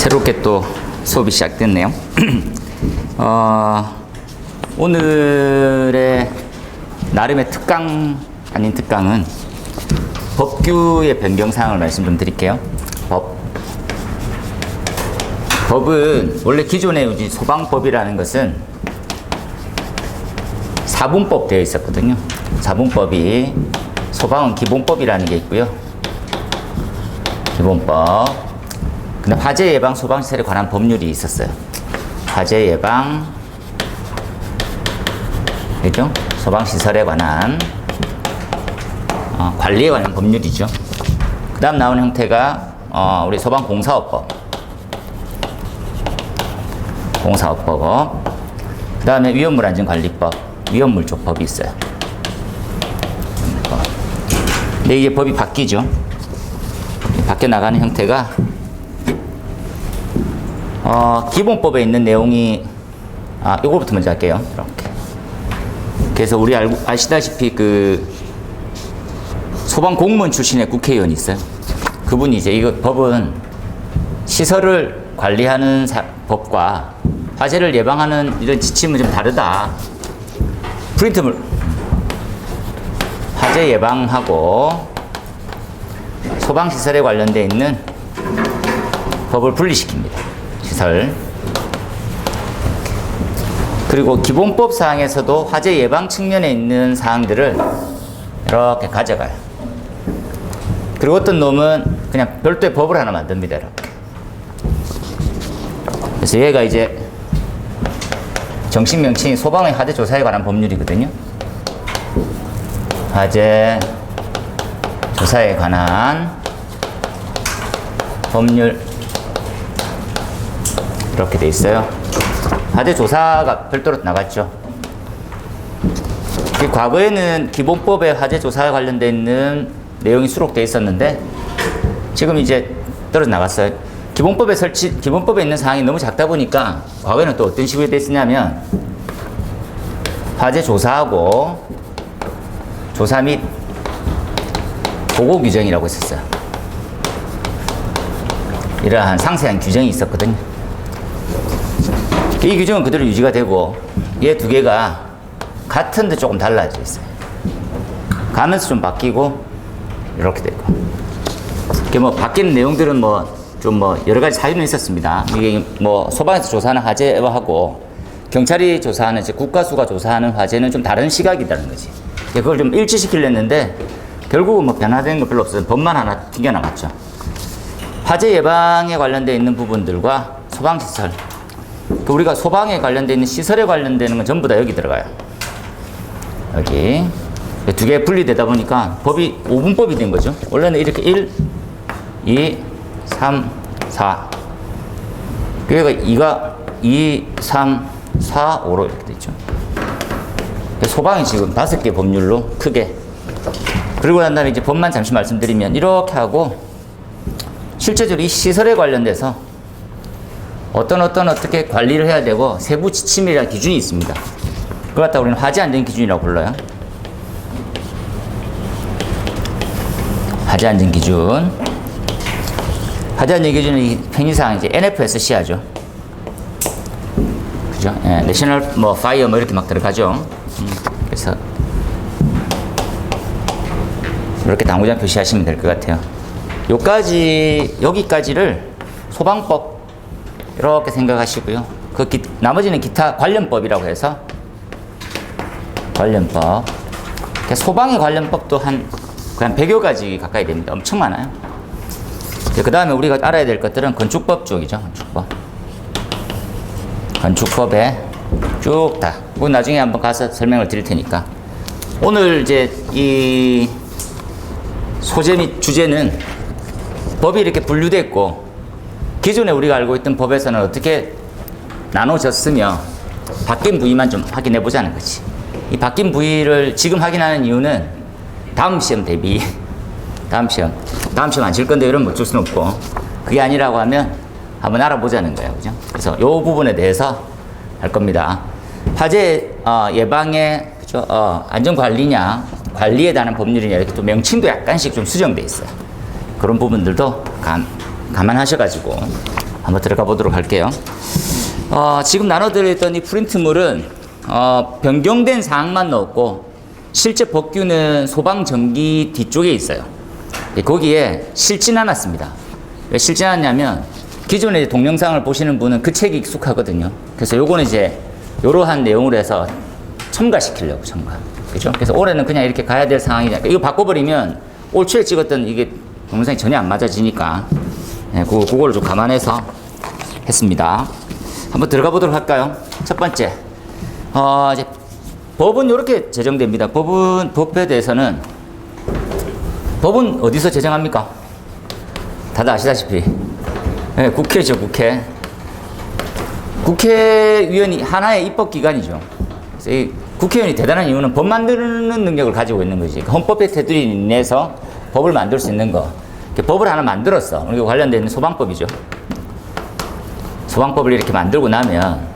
새롭게 또 수업이 시작됐네요. 오늘의 나름의 특강 아닌 특강은 법규의 변경사항을 말씀 좀 드릴게요. 법은 원래 기존의 소방법이라는 것은 사분법 되어 있었거든요. 사분법이 소방은 기본법이라는 게 있고요. 기본법. 근데 화재 예방 소방시설에 관한 법률이 있었어요. 화재 예방, 그죠? 소방시설에 관한 관리에 관한 법률이죠. 그 다음 나오는 형태가 우리 소방공사업법, 공사업법. 그 다음에 위험물안전관리법, 위험물 쪽 법이 있어요. 근데 이게 법이 바뀌죠. 바뀌어 나가는 형태가 기본법에 있는 내용이 이거부터 먼저 할게요. 이렇게. 그래서 우리 아시다시피 그 소방 공무원 출신의 국회의원이 있어요. 그분이 이제 이거 법은 시설을 관리하는 법과 화재를 예방하는 이런 지침은 좀 다르다. 프린트물 화재 예방하고 소방시설에 관련되어 있는 법을 분리시킵니다. 시설. 그리고 기본법 사항에서도 화재 예방 측면에 있는 사항들을 이렇게 가져가요. 그리고 어떤 놈은 그냥 별도의 법을 하나 만듭니다. 이렇게. 그래서 얘가 이제 정식 명칭이 소방의 화재 조사에 관한 법률이거든요. 화재 조사에 관한 법률 이렇게 돼 있어요. 화재 조사가 별도로 나갔죠. 과거에는 기본법에 화재 조사에 관련돼 있는 내용이 수록돼 있었는데 지금 이제 떨어져 나갔어요. 기본법에 있는 사항이 너무 작다 보니까 과거에는 또 어떤 식으로 돼 있었냐면 화재 조사하고 조사 및 보고 규정이라고 했었어요. 이러한 상세한 규정이 있었거든요. 이 규정은 그대로 유지가 되고 얘 두 개가 같은데 조금 달라져 있어요. 가면서 좀 바뀌고 이렇게 되고. 이게 뭐 바뀌는 내용들은 좀 여러 가지 사유는 있었습니다. 이게 뭐 소방에서 조사하는 화재하고 경찰이 조사하는 국가수가 조사하는 화재는 좀 다른 시각이라는 거지. 그걸 좀 일치시키려 했는데 결국은 뭐 변화된 거 별로 없어요. 법만 하나 튕겨나갔죠. 화재 예방에 관련되어 있는 부분들과 소방시설. 우리가 소방에 관련되어 있는 시설에 관련되는 건 전부 다 여기 들어가요. 여기. 두 개 분리되다 보니까 법이 5분법이 된 거죠. 원래는 이렇게 1, 2, 3, 4. 그러니까 2가 2, 3, 4, 5로 이렇게 되죠. 소방이 지금 5개 법률로 크게. 그리고 난 다음에 이제 법만 잠시 말씀드리면 이렇게 하고 실제적으로 이 시설에 관련돼서 어떻게 관리를 해야 되고 세부 지침이라는 기준이 있습니다. 그걸 갖다 우리는 화재 안전 기준이라고 불러요. 화재 안전 기준. 화재 안전 기준은 편의상 이제 NFSC하죠. 그죠? 예, 내셔널 파이어 이렇게 막 들어가죠. 그래서 이렇게 당구장 표시하시면 될 것 같아요. 여기까지를 소방법 이렇게 생각하시고요. 나머지는 기타 관련법이라고 해서 관련법. 소방의 관련법도 한 100여 가지 가까이 됩니다. 엄청 많아요. 그 다음에 우리가 알아야 될 것들은 건축법 쪽이죠. 건축법에 쭉 다. 그건 나중에 한번 가서 설명을 드릴 테니까. 오늘 이제 이 소재 및 주제는 법이 이렇게 분류됐고 기존에 우리가 알고 있던 법에서는 어떻게 나눠졌으며 바뀐 부위만 좀 확인해 보자는 거지. 이 바뀐 부위를 지금 확인하는 이유는 다음 시험 대비 다음 시험 안 칠 건데 이러면 어쩔 수는 없고 그게 아니라고 하면 한번 알아보자는 거예요. 그죠? 그래서 이 부분에 대해서 할 겁니다. 화재 예방의 그죠? 안전관리냐 관리에 관한 법률이냐 이렇게 또 명칭도 약간씩 좀 수정돼 있어요. 그런 부분들도 감안하셔가지고 한번 들어가 보도록 할게요. 지금 나눠드렸던 이 프린트물은 변경된 사항만 넣었고 실제 법규는 소방전기 뒤쪽에 있어요. 거기에 실진 않았습니다. 왜 실진 않았냐면 기존의 동영상을 보시는 분은 그 책이 익숙하거든요. 그래서 요거는 이제 이러한 내용으로 해서 첨가시키려고 첨가. 그죠? 그래서 올해는 그냥 이렇게 가야 될 상황이니까 이거 바꿔버리면 올 초에 찍었던 이게 동영상이 전혀 안 맞아지니까 그거를 좀 감안해서 했습니다. 한번 들어가 보도록 할까요? 첫 번째, 이제 법은 이렇게 제정됩니다. 법에 대해서는 법은 어디서 제정합니까? 다들 아시다시피 국회죠, 국회. 국회의원이 하나의 입법기관이죠. 그래서 이 국회의원이 대단한 이유는 법 만드는 능력을 가지고 있는 거지. 헌법의 테두리 내에서 법을 만들 수 있는 거. 법을 하나 만들었어. 이거 관련된 있는 소방법이죠. 소방법을 이렇게 만들고 나면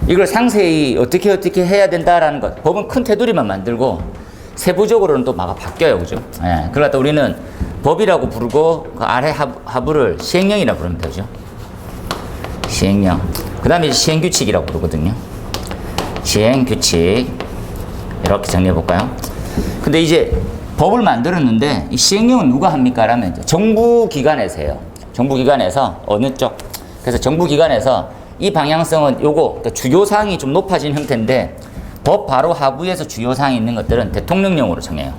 이걸 상세히 어떻게 해야 된다라는 것. 법은 큰 테두리만 만들고 세부적으로는 또 막 바뀌어요. 그죠? 그러다 우리는 법이라고 부르고 그 아래 하부를 시행령이라고 부르면 되죠. 시행령. 그 다음에 시행규칙이라고 부르거든요. 시행규칙. 이렇게 정리해 볼까요? 근데 이제 법을 만들었는데 이 시행령은 누가 합니까? 라면 정부기관에서 해요. 정부기관에서 어느 쪽? 그래서 정부기관에서 이 방향성은 요거 그러니까 주요사항이 좀 높아진 형태인데 법 바로 하부에서 주요사항이 있는 것들은 대통령령으로 정해요.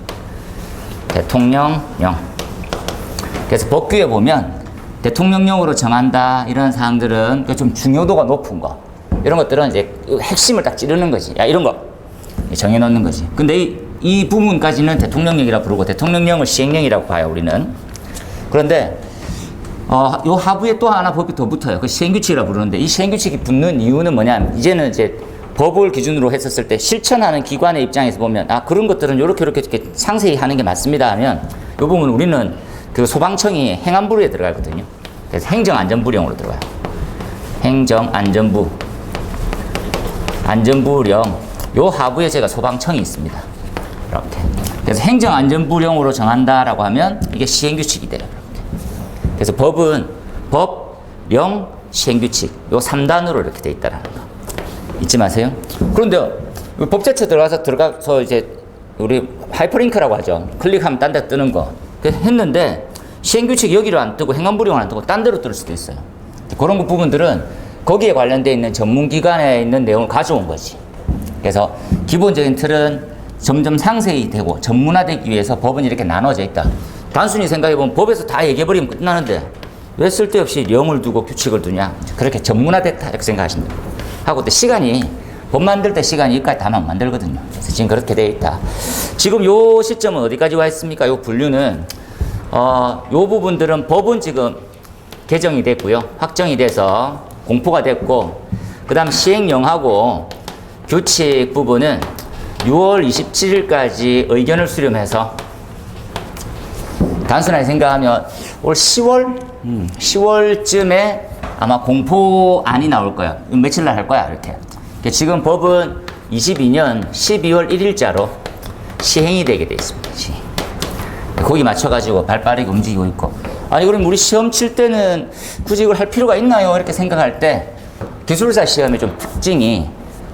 대통령령. 그래서 법규에 보면 대통령령으로 정한다 이런 사항들은 좀 중요도가 높은 거 이런 것들은 이제 핵심을 딱 찌르는 거지. 야 이런 거 정해놓는 거지. 근데 이 부분까지는 대통령령이라 부르고 대통령령을 시행령이라고 봐요 우리는. 그런데 요 하부에 또 하나 법이 더 붙어요. 그 시행규칙이라 부르는데 이 시행규칙이 붙는 이유는 뭐냐면 이제는 이제 법을 기준으로 했었을 때 실천하는 기관의 입장에서 보면 그런 것들은 이렇게 상세히 하는 게 맞습니다 하면 이 부분 우리는 그 소방청이 행안부에 들어가거든요. 그래서 행정안전부령으로 들어가요. 행정안전부 안전부령 요 하부에 제가 소방청이 있습니다. 이렇게. 그래서 행정안전부령으로 정한다라고 하면 이게 시행규칙이 돼요. 이렇게. 그래서 법은 법, 령, 시행규칙 요 3단으로 이렇게 돼 있다라는 거 잊지 마세요. 그런데 법제처 들어가서 이제 우리 하이퍼링크라고 하죠. 클릭하면 딴 데 뜨는 거. 했는데 시행규칙 여기로 안 뜨고 행안부령을 안 뜨고 딴 데로 뜰 수도 있어요. 그런 부분들은 거기에 관련되어 있는 전문기관에 있는 내용을 가져온 거지. 그래서 기본적인 틀은 점점 상세히 되고 전문화되기 위해서 법은 이렇게 나눠져 있다. 단순히 생각해보면 법에서 다 얘기해버리면 끝나는데 왜 쓸데없이 령을 두고 규칙을 두냐. 그렇게 전문화됐다 이렇게 생각하시면 돼요. 하고 또 시간이 법 만들 때 시간이 여기까지 다 만들거든요. 그래서 지금 그렇게 되어 있다. 지금 요 시점은 어디까지 와 있습니까? 요 분류는 요 부분들은 법은 지금 개정이 됐고요. 확정이 돼서 공포가 됐고 그 다음 시행령하고 규칙 부분은 6월 27일까지 의견을 수렴해서 단순하게 생각하면 올 10월쯤에 아마 공포안이 나올 거야. 며칠 날 할 거야 이렇게. 지금 법은 22년 12월 1일자로 시행이 되게 돼 있습니다. 거기 맞춰가지고 발빠르게 움직이고 있고. 아니 그럼 우리 시험 칠 때는 굳이 이걸 할 필요가 있나요? 이렇게 생각할 때 기술사 시험의 좀 특징이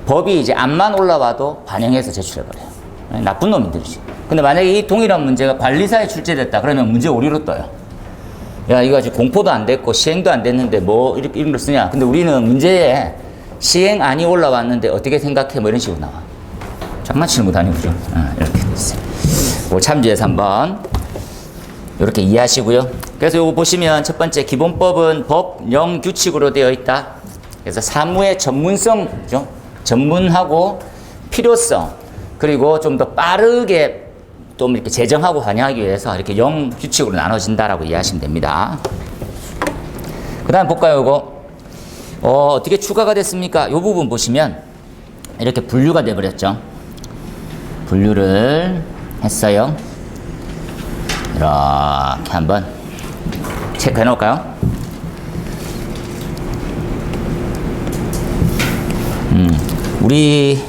법이 이제 앞만 올라와도 반영해서 제출해버려요. 나쁜 놈들이지. 근데 만약에 이 동일한 문제가 관리사에 출제됐다 그러면 문제 오류로 떠요. 야 이거 아직 공포도 안 됐고 시행도 안 됐는데 뭐 이런 걸 쓰냐. 근데 우리는 문제에 시행안이 올라왔는데 어떻게 생각해 뭐 이런 식으로 나와. 장난치는 것도 아니고 그죠. 이렇게 됐어요. 그거 참조해서 한번 이렇게 이해하시고요. 그래서 이거 보시면 첫 번째 기본법은 법, 령, 규칙으로 되어 있다. 그래서 사무의 전문성죠. 전문하고 필요성 그리고 좀 더 빠르게 좀 이렇게 제정하고 관여하기 위해서 이렇게 영 규칙으로 나눠진다라고 이해하시면 됩니다. 그 다음 볼까요, 이거? 어떻게 추가가 됐습니까? 이 부분 보시면 이렇게 분류가 돼버렸죠. 분류를 했어요. 이렇게 한번 체크해 놓을까요? 우리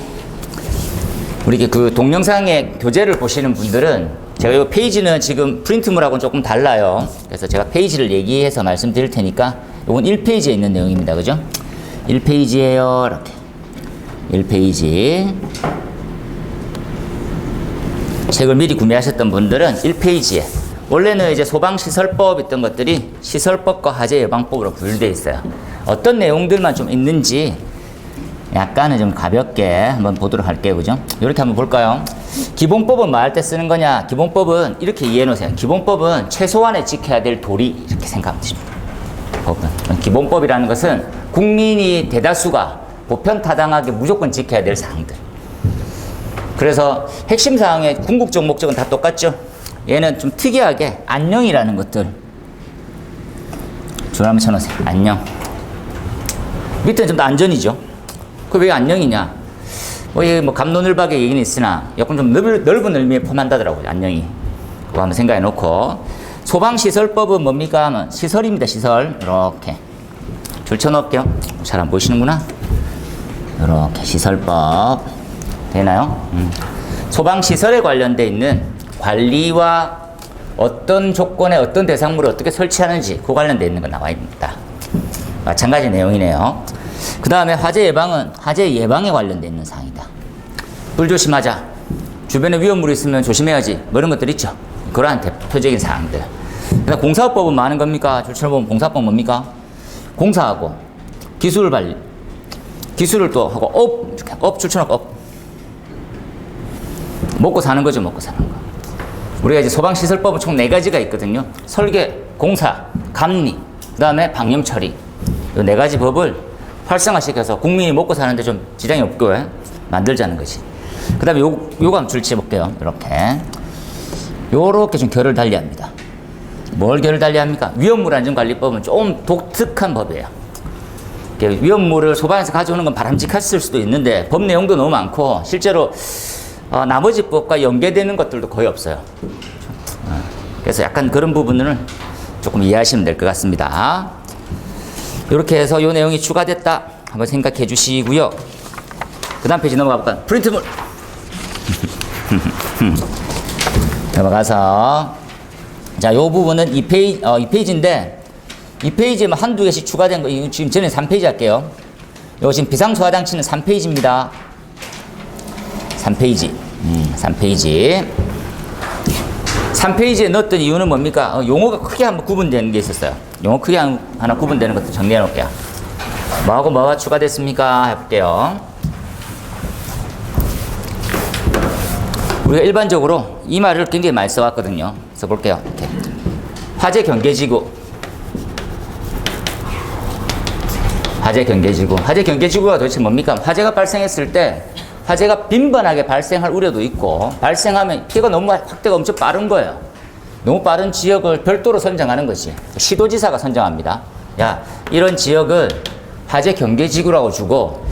그 동영상의 교재를 보시는 분들은 제가 이 페이지는 지금 프린트물하고는 조금 달라요. 그래서 제가 페이지를 얘기해서 말씀드릴 테니까 이건 1페이지에 있는 내용입니다. 그죠? 1페이지에요. 이렇게. 1페이지. 책을 미리 구매하셨던 분들은 1페이지에 원래는 이제 소방시설법 있던 것들이 시설법과 화재 예방법으로 분류되어 있어요. 어떤 내용들만 좀 있는지 약간은 좀 가볍게 한번 보도록 할게요. 그죠? 이렇게 한번 볼까요? 기본법은 뭐 할 때 쓰는 거냐? 기본법은 이렇게 이해해 놓으세요. 기본법은 최소한에 지켜야 될 도리 이렇게 생각하면 됩니다. 법은. 기본법이라는 것은 국민이 대다수가 보편타당하게 무조건 지켜야 될 사항들. 그래서 핵심 사항의 궁극적 목적은 다 똑같죠. 얘는 좀 특이하게 안녕이라는 것들 줄 한번 쳐놓으세요. 안녕. 밑에는 좀 더 안전이죠. 그 왜 안녕이냐? 뭐 갑론을박의 얘기는 있으나 약간 좀 넓은 의미에 포함한다더라고요. 안녕이. 그거 한번 생각해 놓고 소방시설법은 뭡니까? 하면 시설입니다. 시설. 이렇게 줄 쳐놓을게요. 잘 안 보이시는구나. 이렇게 시설법 되나요? 소방시설에 관련돼 있는 관리와 어떤 조건에 어떤 대상물을 어떻게 설치하는지 그 관련돼 있는 거 나와 있습니다. 마찬가지 내용이네요. 그 다음에 화재 예방은 화재 예방에 관련돼 있는 사항이다. 불 조심하자. 주변에 위험물이 있으면 조심해야지. 뭐 이런 것들 있죠. 그러한 대표적인 사항들. 그다음 공사업법은 많은 겁니까? 줄처럼 보면 공사법 뭡니까? 공사하고 기술 관리. 기술을 또 하고 업 줄쳐놓고 업. 먹고 사는 거죠. 먹고 사는 거. 우리가 이제 소방시설법은 총 4가지가 있거든요. 설계, 공사, 감리, 그 다음에 방염 처리. 이 4가지 법을 활성화시켜서 국민이 먹고 사는데 좀 지장이 없게 만들자는 거지. 그 다음에 요거 한번 줄치해볼게요. 요렇게 좀 결을 달리합니다. 뭘 결을 달리합니까? 위험물 안전관리법은 좀 독특한 법이에요. 위험물을 소방에서 가져오는 건 바람직했을 수도 있는데 법 내용도 너무 많고 실제로 나머지 법과 연계되는 것들도 거의 없어요. 그래서 약간 그런 부분을 조금 이해하시면 될 것 같습니다. 이렇게 해서 이 내용이 추가됐다 한번 생각해 주시고요. 그 다음 페이지 넘어가 볼까요? 프린트물 넘어가서 자, 요 부분은 2페이지인데 2페이지에만 한두 개씩 추가된 거 지금 전에 3페이지 할게요. 요 지금 비상소화장치는 3페이지입니다. 3페이지. 3페이지에 넣었던 이유는 뭡니까? 용어가 크게 한번 구분되는 게 있었어요. 용어 크게 하나 구분되는 것도 정리해 놓을게요. 뭐하고 뭐가 추가됐습니까? 해볼게요. 우리가 일반적으로 이 말을 굉장히 많이 써왔거든요. 써볼게요. 이렇게. 화재 경계지구. 화재 경계지구가 도대체 뭡니까? 화재가 발생했을 때 화재가 빈번하게 발생할 우려도 있고 발생하면 피해가 너무 확대가 엄청 빠른 거예요. 너무 빠른 지역을 별도로 선정하는 것이 시도지사가 선정합니다. 야, 이런 지역을 화재 경계지구라고 주고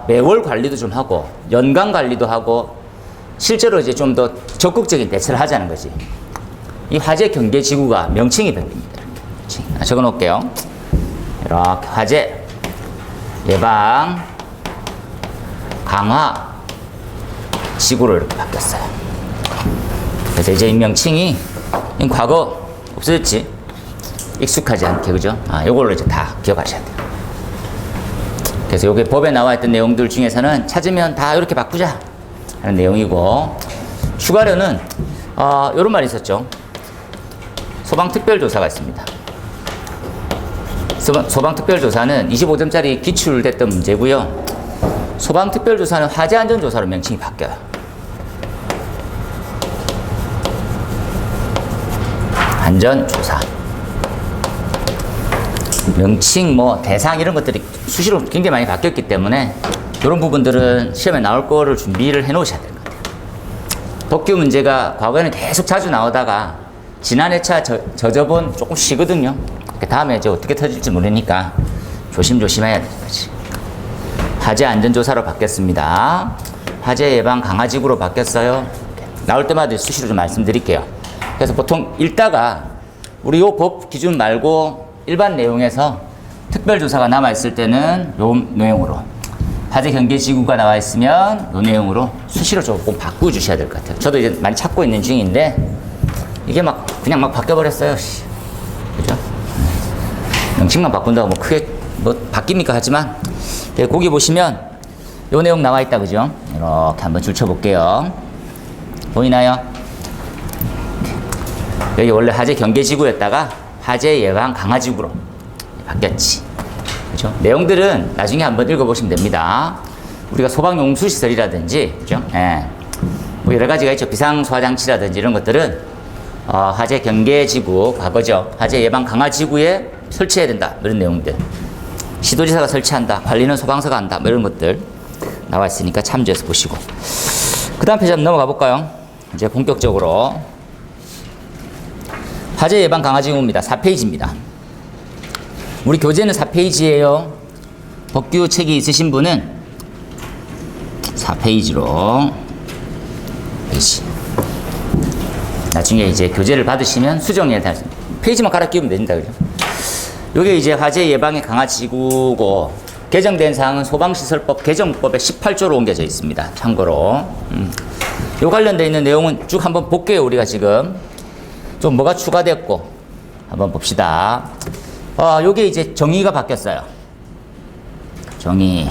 매월 관리도 좀 하고 연간 관리도 하고 실제로 이제 좀 더 적극적인 대처를 하자는 거지. 이 화재 경계지구가 명칭이 바뀝니다. 적어 놓을게요. 이렇게 화재 예방 강화 지구로 이렇게 바뀌었어요. 그래서 이제 이 명칭이 과거 없어졌지. 익숙하지 않게, 그죠? 요걸로 이제 다 기억하셔야 돼요. 그래서 요게 법에 나와 있던 내용들 중에서는 찾으면 다 이렇게 바꾸자 하는 내용이고, 추가로는 요런 말이 있었죠. 소방특별조사가 있습니다. 소방특별조사는 25점짜리 기출됐던 문제고요. 소방특별조사는 화재안전조사로 명칭이 바뀌어요. 안전조사. 명칭, 대상 이런 것들이 수시로 굉장히 많이 바뀌었기 때문에 이런 부분들은 시험에 나올 거를 준비를 해 놓으셔야 될 것 같아요. 법규 문제가 과거에는 계속 자주 나오다가 지난 회차 저저번 조금 쉬거든요. 다음에 이제 어떻게 터질지 모르니까 조심해야 되는 거지. 화재 안전조사로 바뀌었습니다. 화재 예방 강화지구로 바뀌었어요. 나올 때마다 수시로 좀 말씀드릴게요. 그래서 보통 읽다가 우리 요 법 기준 말고 일반 내용에서 특별조사가 남아있을 때는 요 내용으로 화재 경계지구가 나와 있으면 이 내용으로 수시로 조금 바꿔주셔야 될 것 같아요. 저도 이제 많이 찾고 있는 중인데 이게 막 그냥 막 바뀌어버렸어요. 그죠? 명칭만 바꾼다고 뭐 크게 뭐 바뀝니까 하지만 거기 보시면 이 내용 나와 있다. 그죠? 이렇게 한번 줄쳐볼게요. 보이나요? 여기 원래 화재 경계지구였다가 화재 예방 강화지구로 바뀌었지. 그죠? 내용들은 나중에 한번 읽어보시면 됩니다. 우리가 소방용수시설이라든지, 그죠? 예. 뭐 여러 가지가 있죠. 비상소화장치라든지 이런 것들은, 화재 경계지구, 과거죠. 화재 예방 강화지구에 설치해야 된다. 이런 내용들. 시도지사가 설치한다. 관리는 소방서가 한다. 뭐 이런 것들 나와 있으니까 참조해서 보시고. 그 다음 페이지 한번 넘어가 볼까요? 이제 본격적으로. 화재 예방 강화지구입니다. 4페이지입니다. 우리 교재는 4페이지예요. 법규 책이 있으신 분은 4페이지로 페이지. 나중에 이제 교재를 받으시면 수정해야 될 페이지만 갈아 끼우면 됩니다. 그죠? 요게 이제 화재 예방의 강화지구고 개정된 사항은 소방시설법 개정법에 18조로 옮겨져 있습니다. 참고로. 요 관련되어 있는 내용은 쭉 한번 볼게요. 우리가 지금 좀 뭐가 추가됐고 한번 봅시다. 요게 이제 정의가 바뀌었어요. 정의.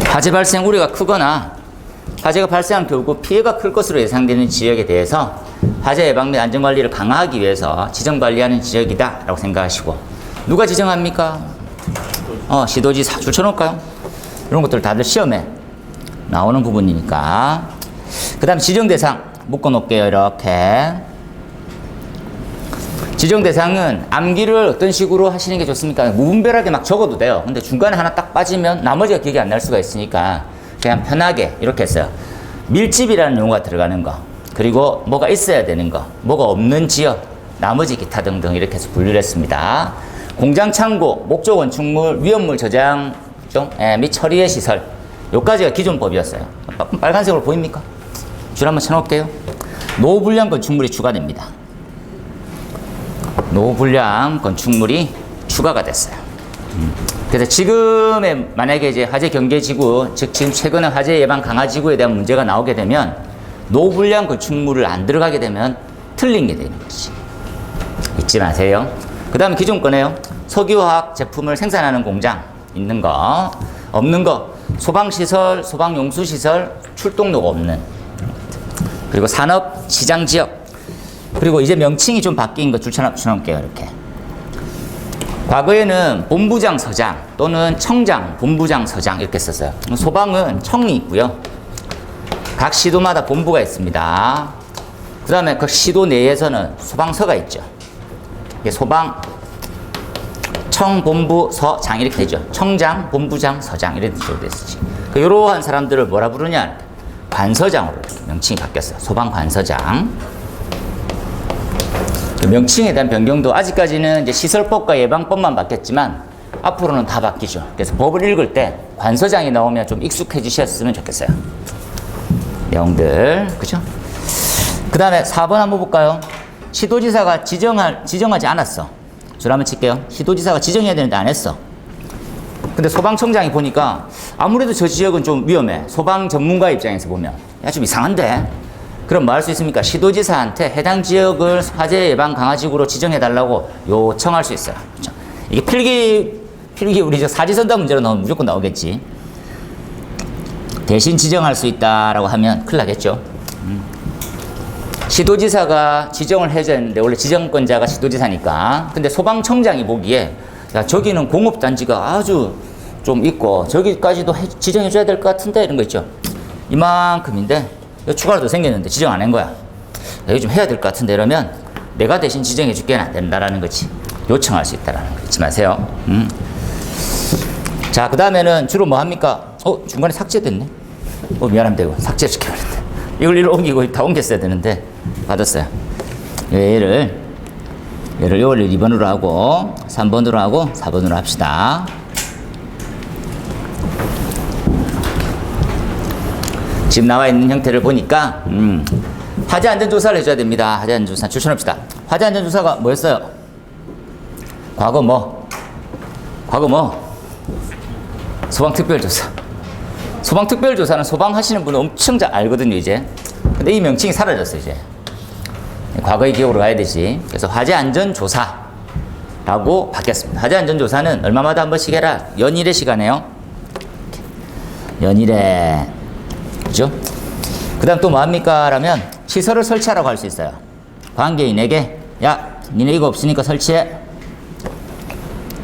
화재 발생 우려가 크거나 화재가 발생한 결국 피해가 클 것으로 예상되는 지역에 대해서 화재 예방 및 안전관리를 강화하기 위해서 지정관리하는 지역이다 라고 생각하시고, 누가 지정합니까? 시도지사. 줄쳐놓을까요? 이런 것들 다들 시험에 나오는 부분이니까. 그 다음 지정대상 묶어놓을게요. 이렇게 지정대상은 암기를 어떤 식으로 하시는 게 좋습니까? 무분별하게 막 적어도 돼요. 근데 중간에 하나 딱 빠지면 나머지가 기억이 안 날 수가 있으니까 그냥 편하게 이렇게 했어요. 밀집이라는 용어가 들어가는 거, 그리고 뭐가 있어야 되는 거, 뭐가 없는 지역, 나머지 기타 등등 이렇게 해서 분류를 했습니다. 공장, 창고, 목조 건축물, 위험물 저장 및 처리의 시설, 요까지가 기존 법이었어요. 빨간색으로 보입니까? 줄 한번 쳐놓을게요. 노불량 건축물이 추가됩니다. 노불량 건축물이 추가가 됐어요. 그래서 지금의 만약에 이제 화재 경계지구, 즉 지금 최근에 화재 예방 강화지구에 대한 문제가 나오게 되면 노불량 건축물을 안 들어가게 되면 틀린 게 되는 거지. 잊지 마세요. 그 다음에 기존 거네요. 석유화학 제품을 생산하는 공장 있는 거, 없는 거, 소방시설, 소방용수시설, 출동로가 없는, 그리고 산업, 시장 지역, 그리고 이제 명칭이 좀 바뀐 거 줄쳐놓을게요. 이렇게. 과거에는 본부장 서장 또는 청장, 본부장 서장 이렇게 썼어요. 소방은 청이 있고요. 각 시도마다 본부가 있습니다. 그 다음에 그 시도 내에서는 소방서가 있죠. 소방, 청, 본부, 서장 이렇게 되죠. 청장, 본부장, 서장 이런 식으로 됐지. 이러한 사람들을 뭐라 부르냐? 관서장으로 명칭이 바뀌었어요. 소방 관서장. 명칭에 대한 변경도 아직까지는 이제 시설법과 예방법만 바뀌었지만 앞으로는 다 바뀌죠. 그래서 법을 읽을 때 관서장이 나오면 좀 익숙해지셨으면 좋겠어요. 내용들, 그죠? 그 다음에 4번 한번 볼까요? 시도지사가 지정하지 않았어. 줄 한번 칠게요. 시도지사가 지정해야 되는데 안 했어. 근데 소방청장이 보니까 아무래도 저 지역은 좀 위험해. 소방 전문가 입장에서 보면 야, 좀 이상한데? 그럼 뭐 할 수 있습니까? 시도지사한테 해당 지역을 화재 예방 강화지구로 지정해달라고 요청할 수 있어요. 그렇죠? 이게 필기 우리 저 사지선다 문제로 나오면 무조건 나오겠지. 대신 지정할 수 있다라고 하면 큰일 나겠죠. 시도지사가 지정을 해줘야 되는데 원래 지정권자가 시도지사니까. 근데 소방청장이 보기에 야, 저기는 공업단지가 아주 좀 있고 저기까지도 지정해줘야 될 것 같은데 이런 거 있죠. 이만큼인데 추가로 더 생겼는데 지정 안 한 거야. 이거 좀 해야 될 것 같은데 이러면 내가 대신 지정해 줄게는 안 된다라는 거지. 요청할 수 있다라는 거 잊지 마세요. 자, 그 다음에는 주로 뭐 합니까? 중간에 삭제됐네. 미안합니다. 이거 삭제시켜버렸다. 이걸 이리로 옮기고 다 옮겼어야 되는데 받았어요. 얘를 2번으로 하고 3번으로 하고 4번으로 합시다. 지금 나와 있는 형태를 보니까 화재 안전조사를 해줘야 됩니다. 화재 안전조사 추천합시다. 화재 안전조사가 뭐였어요? 과거 뭐? 소방특별조사. 소방특별조사는 소방하시는 분은 엄청 잘 알거든요, 이제. 근데 이 명칭이 사라졌어요, 이제. 과거의 기억으로 가야 되지. 그래서 화재안전조사라고 바뀌었습니다. 화재안전조사는 얼마마다 한 번씩 해라. 연일의 시간에요. 연일에. 그죠? 그 다음 또 뭐합니까? 라면 시설을 설치하라고 할 수 있어요. 관계인에게 야, 니네 이거 없으니까 설치해.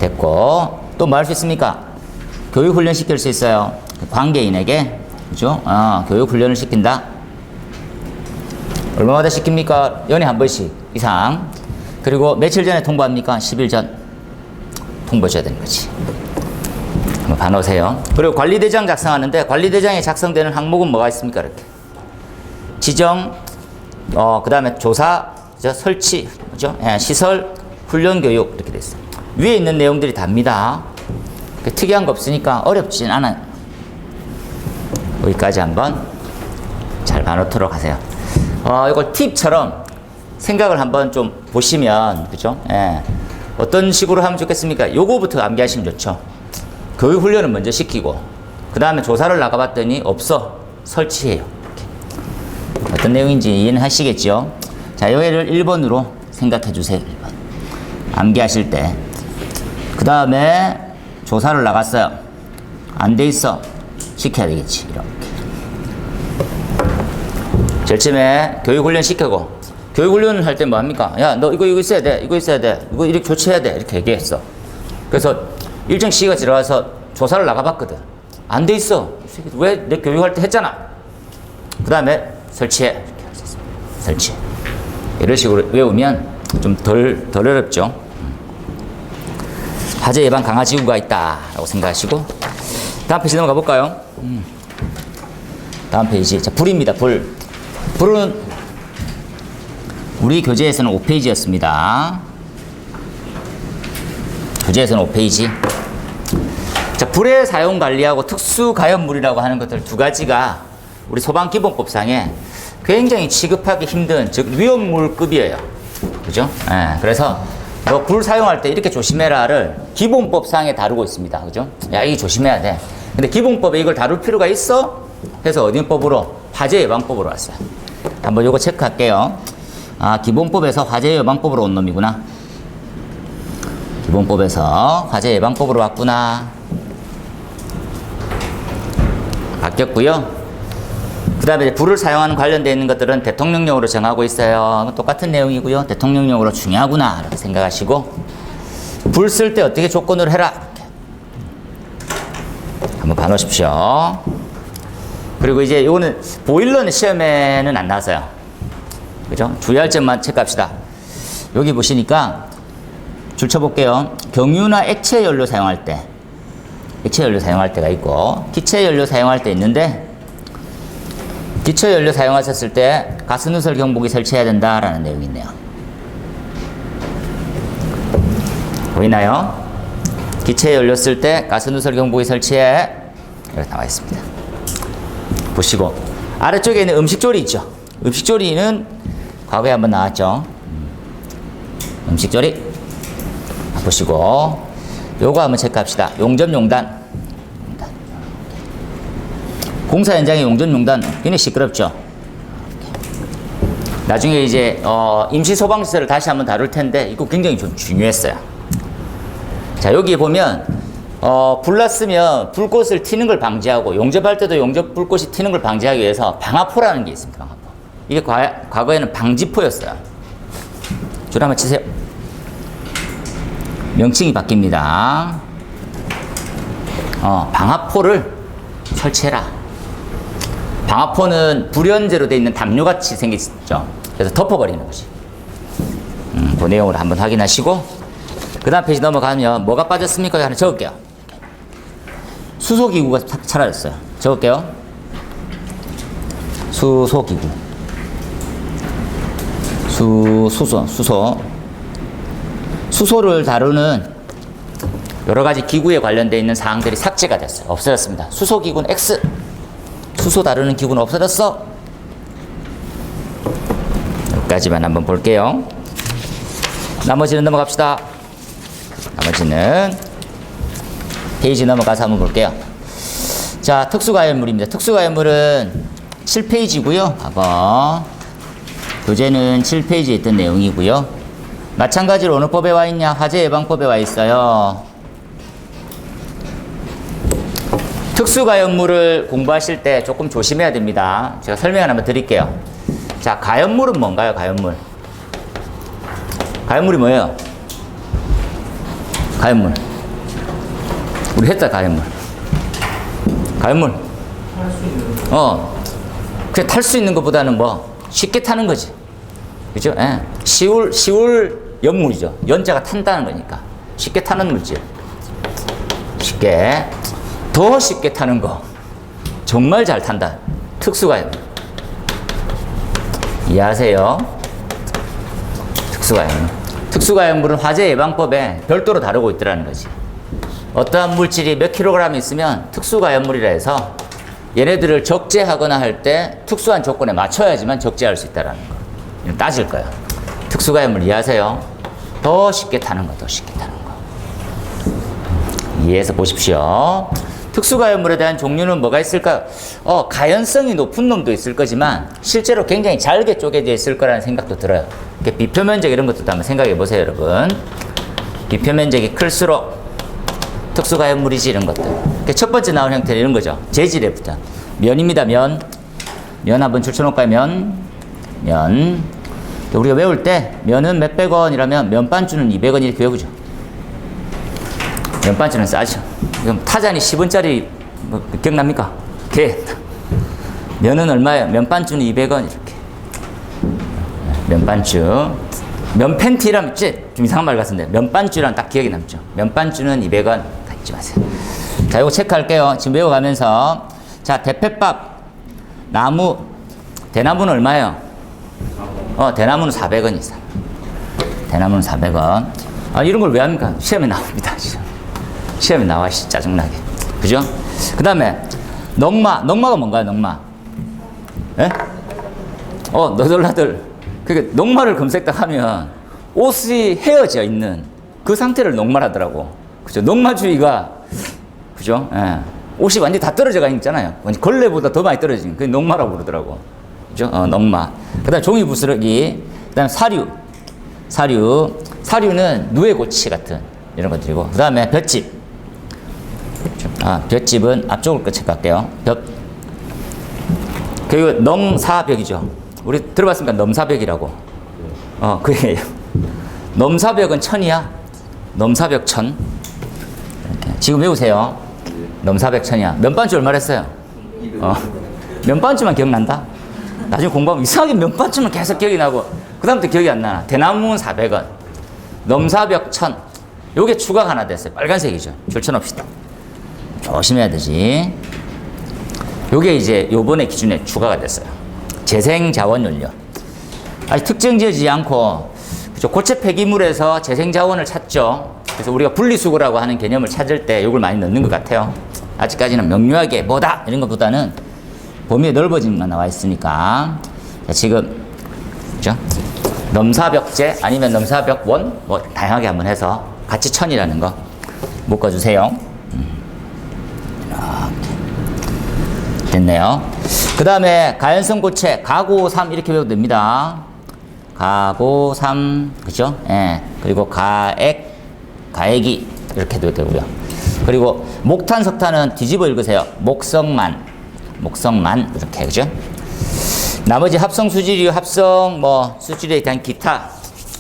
됐고. 또 뭐 할 수 있습니까? 교육훈련 시킬 수 있어요. 관계인에게. 그죠? 교육훈련을 시킨다. 얼마마다 시킵니까? 연에 한 번씩 이상. 그리고 며칠 전에 통보합니까? 10일 전 통보해줘야 되는 거지. 한번 봐놓으세요. 그리고 관리대장 작성하는데 관리대장에 작성되는 항목은 뭐가 있습니까? 이렇게 지정, 그 다음에 조사, 설치, 그죠? 예, 시설, 훈련, 교육 이렇게 돼 있어요. 위에 있는 내용들이 답니다. 특이한 거 없으니까 어렵진 않아요. 여기까지 한번 잘 봐놓도록 하세요. 이걸 팁처럼 생각을 한번 좀 보시면, 그죠? 예. 어떤 식으로 하면 좋겠습니까? 요거부터 암기하시면 좋죠. 교육 훈련을 먼저 시키고, 그 다음에 조사를 나가봤더니 없어. 설치해요. 이렇게. 어떤 내용인지 이해는 하시겠죠? 자, 요애를 1번으로 생각해 주세요. 1번. 암기하실 때. 그 다음에 조사를 나갔어요. 안 돼 있어. 시켜야 되겠지. 이렇게. 제일 처음에 교육훈련 시키고, 교육훈련을 할 때 뭐 합니까? 야, 너 이거 있어야 돼. 이거 있어야 돼. 이거 이렇게 조치해야 돼. 이렇게 얘기했어. 그래서 일정 시기가 지나가서 조사를 나가봤거든. 안 돼 있어. 왜 내 교육할 때 했잖아. 그 다음에 설치해. 이렇게 설치. 이런 식으로 외우면 좀 덜 어렵죠. 화재 예방 강화 지구가 있다라고 생각하시고, 다음 페이지 넘어가 볼까요? 다음 페이지. 자, 불입니다. 불. 불은 우리 교재에서는 5페이지였습니다. 교재에서는 5페이지. 자, 불의 사용 관리하고 특수 가연물이라고 하는 것들 두 가지가 우리 소방기본법상에 굉장히 취급하기 힘든, 즉 위험물급이에요. 그죠? 예, 그래서 너 불 사용할 때 이렇게 조심해라를 기본법상에 다루고 있습니다. 그죠? 야, 이거 조심해야 돼. 근데 기본법에 이걸 다룰 필요가 있어? 그래서 어디 법으로? 화재 예방법으로 왔어요. 한번 요거 체크할게요. 기본법에서 화재 예방법으로 온 놈이구나. 기본법에서 화재 예방법으로 왔구나. 바뀌었고요. 그 다음에 불을 사용하는 관련되어 있는 것들은 대통령령으로 정하고 있어요. 똑같은 내용이고요. 대통령령으로 중요하구나 이렇게 생각하시고, 불 쓸 때 어떻게 조건으로 해라 한번 봐놓으십시오. 그리고 이제 요거는 보일러는 시험에는 안 나왔어요. 그죠? 주의할 점만 체크합시다. 여기 보시니까 줄 쳐볼게요. 경유나 액체 연료 사용할 때, 액체 연료 사용할 때가 있고 기체 연료 사용할 때 있는데, 기체 연료 사용하셨을 때 가스누설 경보기 설치해야 된다라는 내용이 있네요. 보이나요? 기체 연료 쓸 때 가스누설 경보기 설치해. 이렇게 나와 있습니다. 보시고, 아래쪽에 있는 음식조리 있죠? 음식조리는 과거에 한번 나왔죠? 음식조리 보시고, 요거 한번 체크합시다. 용접용단. 공사 현장의 용접용단 굉장히 시끄럽죠? 나중에 이제 임시 소방시설을 다시 한번 다룰 텐데 이거 굉장히 좀 중요했어요. 자, 여기 보면 불났으면 불꽃을 튀는 걸 방지하고, 용접할 때도 용접 불꽃이 튀는 걸 방지하기 위해서 방화포라는 게 있습니다. 방화포. 이게 과거에는 방지포였어요. 줄 한번 치세요. 명칭이 바뀝니다. 방화포를 설치해라. 방화포는 불연제로 되어 있는 담요같이 생겼죠. 그래서 덮어버리는 거지. 그 내용을 한번 확인하시고, 그 다음 페이지 넘어가면 뭐가 빠졌습니까? 하나 적을게요. 수소기구가 사라졌어요. 적을게요. 수소기구. 수소를 다루는 여러 가지 기구에 관련되어 있는 사항들이 삭제가 됐어요. 없어졌습니다. 수소기구는 X. 수소 다루는 기구는 없어졌어. 여기까지만 한번 볼게요. 나머지는 넘어갑시다. 나머지는 페이지 넘어가서 한번 볼게요. 자, 특수가연물입니다. 특수가연물은 7페이지고요. 과거 교재는 7페이지에 있던 내용이고요. 마찬가지로 어느 법에 와 있냐? 화재 예방법에 와 있어요. 특수가연물을 공부하실 때 조금 조심해야 됩니다. 제가 설명을 한번 드릴게요. 자, 가연물은 뭔가요? 가연물. 가연물이 뭐예요? 가연물. 우리 했다, 가연물. 가연물. 그냥 탈 수 있는 것보다는 뭐 쉽게 타는 거지. 그죠? 예. 쉬울 연물이죠. 연자가 탄다는 거니까. 쉽게 타는 물질. 쉽게. 더 쉽게 타는 거. 정말 잘 탄다. 특수가연물. 이해하세요? 특수가연물. 특수가연물은 화재 예방법에 별도로 다루고 있더라는 거지. 어떠한 물질이 몇 킬로그램 있으면 특수가연물이라 해서 얘네들을 적재하거나 할 때 특수한 조건에 맞춰야지만 적재할 수 있다는 거. 따질 거야. 특수가연물 이해하세요? 더 쉽게 타는 거, 더 쉽게 타는 거. 이해해서 보십시오. 특수가연물에 대한 종류는 뭐가 있을까요? 가연성이 높은 놈도 있을 거지만 실제로 굉장히 잘게 쪼개져 있을 거라는 생각도 들어요. 비표면적 이런 것도 한번 생각해 보세요, 여러분. 비표면적이 클수록 특수가연물이지 이런 것들. 첫 번째 나온 형태는 이런 거죠. 재질에부터. 면입니다, 면. 면 한번 줄쳐놓을까요? 면. 우리가 외울 때 면은 몇백 원이라면 면반주는 200원 이렇게 외우죠. 면반주는 싸죠. 그럼 타잔이 10원짜리 뭐 기억납니까? 면은 얼마예요? 면반주는 200원 이렇게. 면반주. 면팬티라면 좀 이상한 말 같은데 면반주란 딱 기억이 남죠. 면반주는 200원 다 잊지 마세요. 자, 이거 체크할게요. 지금 외워가면서. 자, 대패밥 대나무는 얼마예요? 대나무는 400원 이상. 대나무는 400원. 이런 걸 왜 합니까? 시험에 나옵니다. 시험에 나와, 짜증나게. 그죠? 그 다음에 농마가 뭔가요? 농마. 예? 너덜나덜. 그러니까 농마를 검색 딱 하면 옷이 헤어져 있는 그 상태를 농마라더라고. 그죠? 농마주의가, 그죠? 예. 옷이 완전히 다 떨어져 가 있잖아요. 걸레보다 더 많이 떨어진. 그게 농마라고 그러더라고. 그죠? 농마. 그 다음에 종이 부스러기. 그 다음에 사류는 누에고치 같은 이런 것들이고. 그 다음에 볏짚. 볏짚은 앞쪽을 끝에 갈게요. 그리고 넘사벽이죠. 우리 들어봤습니까? 넘사벽이라고. 그게 넘사벽은 천이야. 넘사벽 천. 이렇게. 지금 외우세요. 넘사벽 천이야. 면반주 얼마나 했어요? 면반주만 기억난다? 나중에 공부하면 이상하게 면반주만 계속 기억이 나고 그 다음부터 기억이 안 나. 대나무는 400원. 넘사벽 천. 요게 추가가 하나 됐어요. 빨간색이죠. 줄쳐놓읍시다. 조심해야 되지. 요게 이제 요번에 기준에 추가가 됐어요. 재생자원연료. 아직 특정 지어지지 않고, 그죠? 고체 폐기물에서 재생자원을 찾죠. 그래서 우리가 분리수거라고 하는 개념을 찾을 때 요걸 많이 넣는 것 같아요. 아직까지는 명료하게 뭐다! 이런 것보다는 범위의 넓어진 것만 나와 있으니까. 자, 지금, 그죠? 넘사벽제 아니면 넘사벽원, 뭐, 다양하게 한번 해서 같이 천이라는 거 묶어주세요. 이렇게. 됐네요. 그 다음에 가연성 고체, 가고3 이렇게 외워도 됩니다. 가고3, 그죠? 예. 그리고 가액이 이렇게 해도 되고요. 그리고 목탄, 석탄은 뒤집어 읽으세요. 목성만 이렇게, 그죠? 나머지 합성 수질이요, 수질에 대한 기타,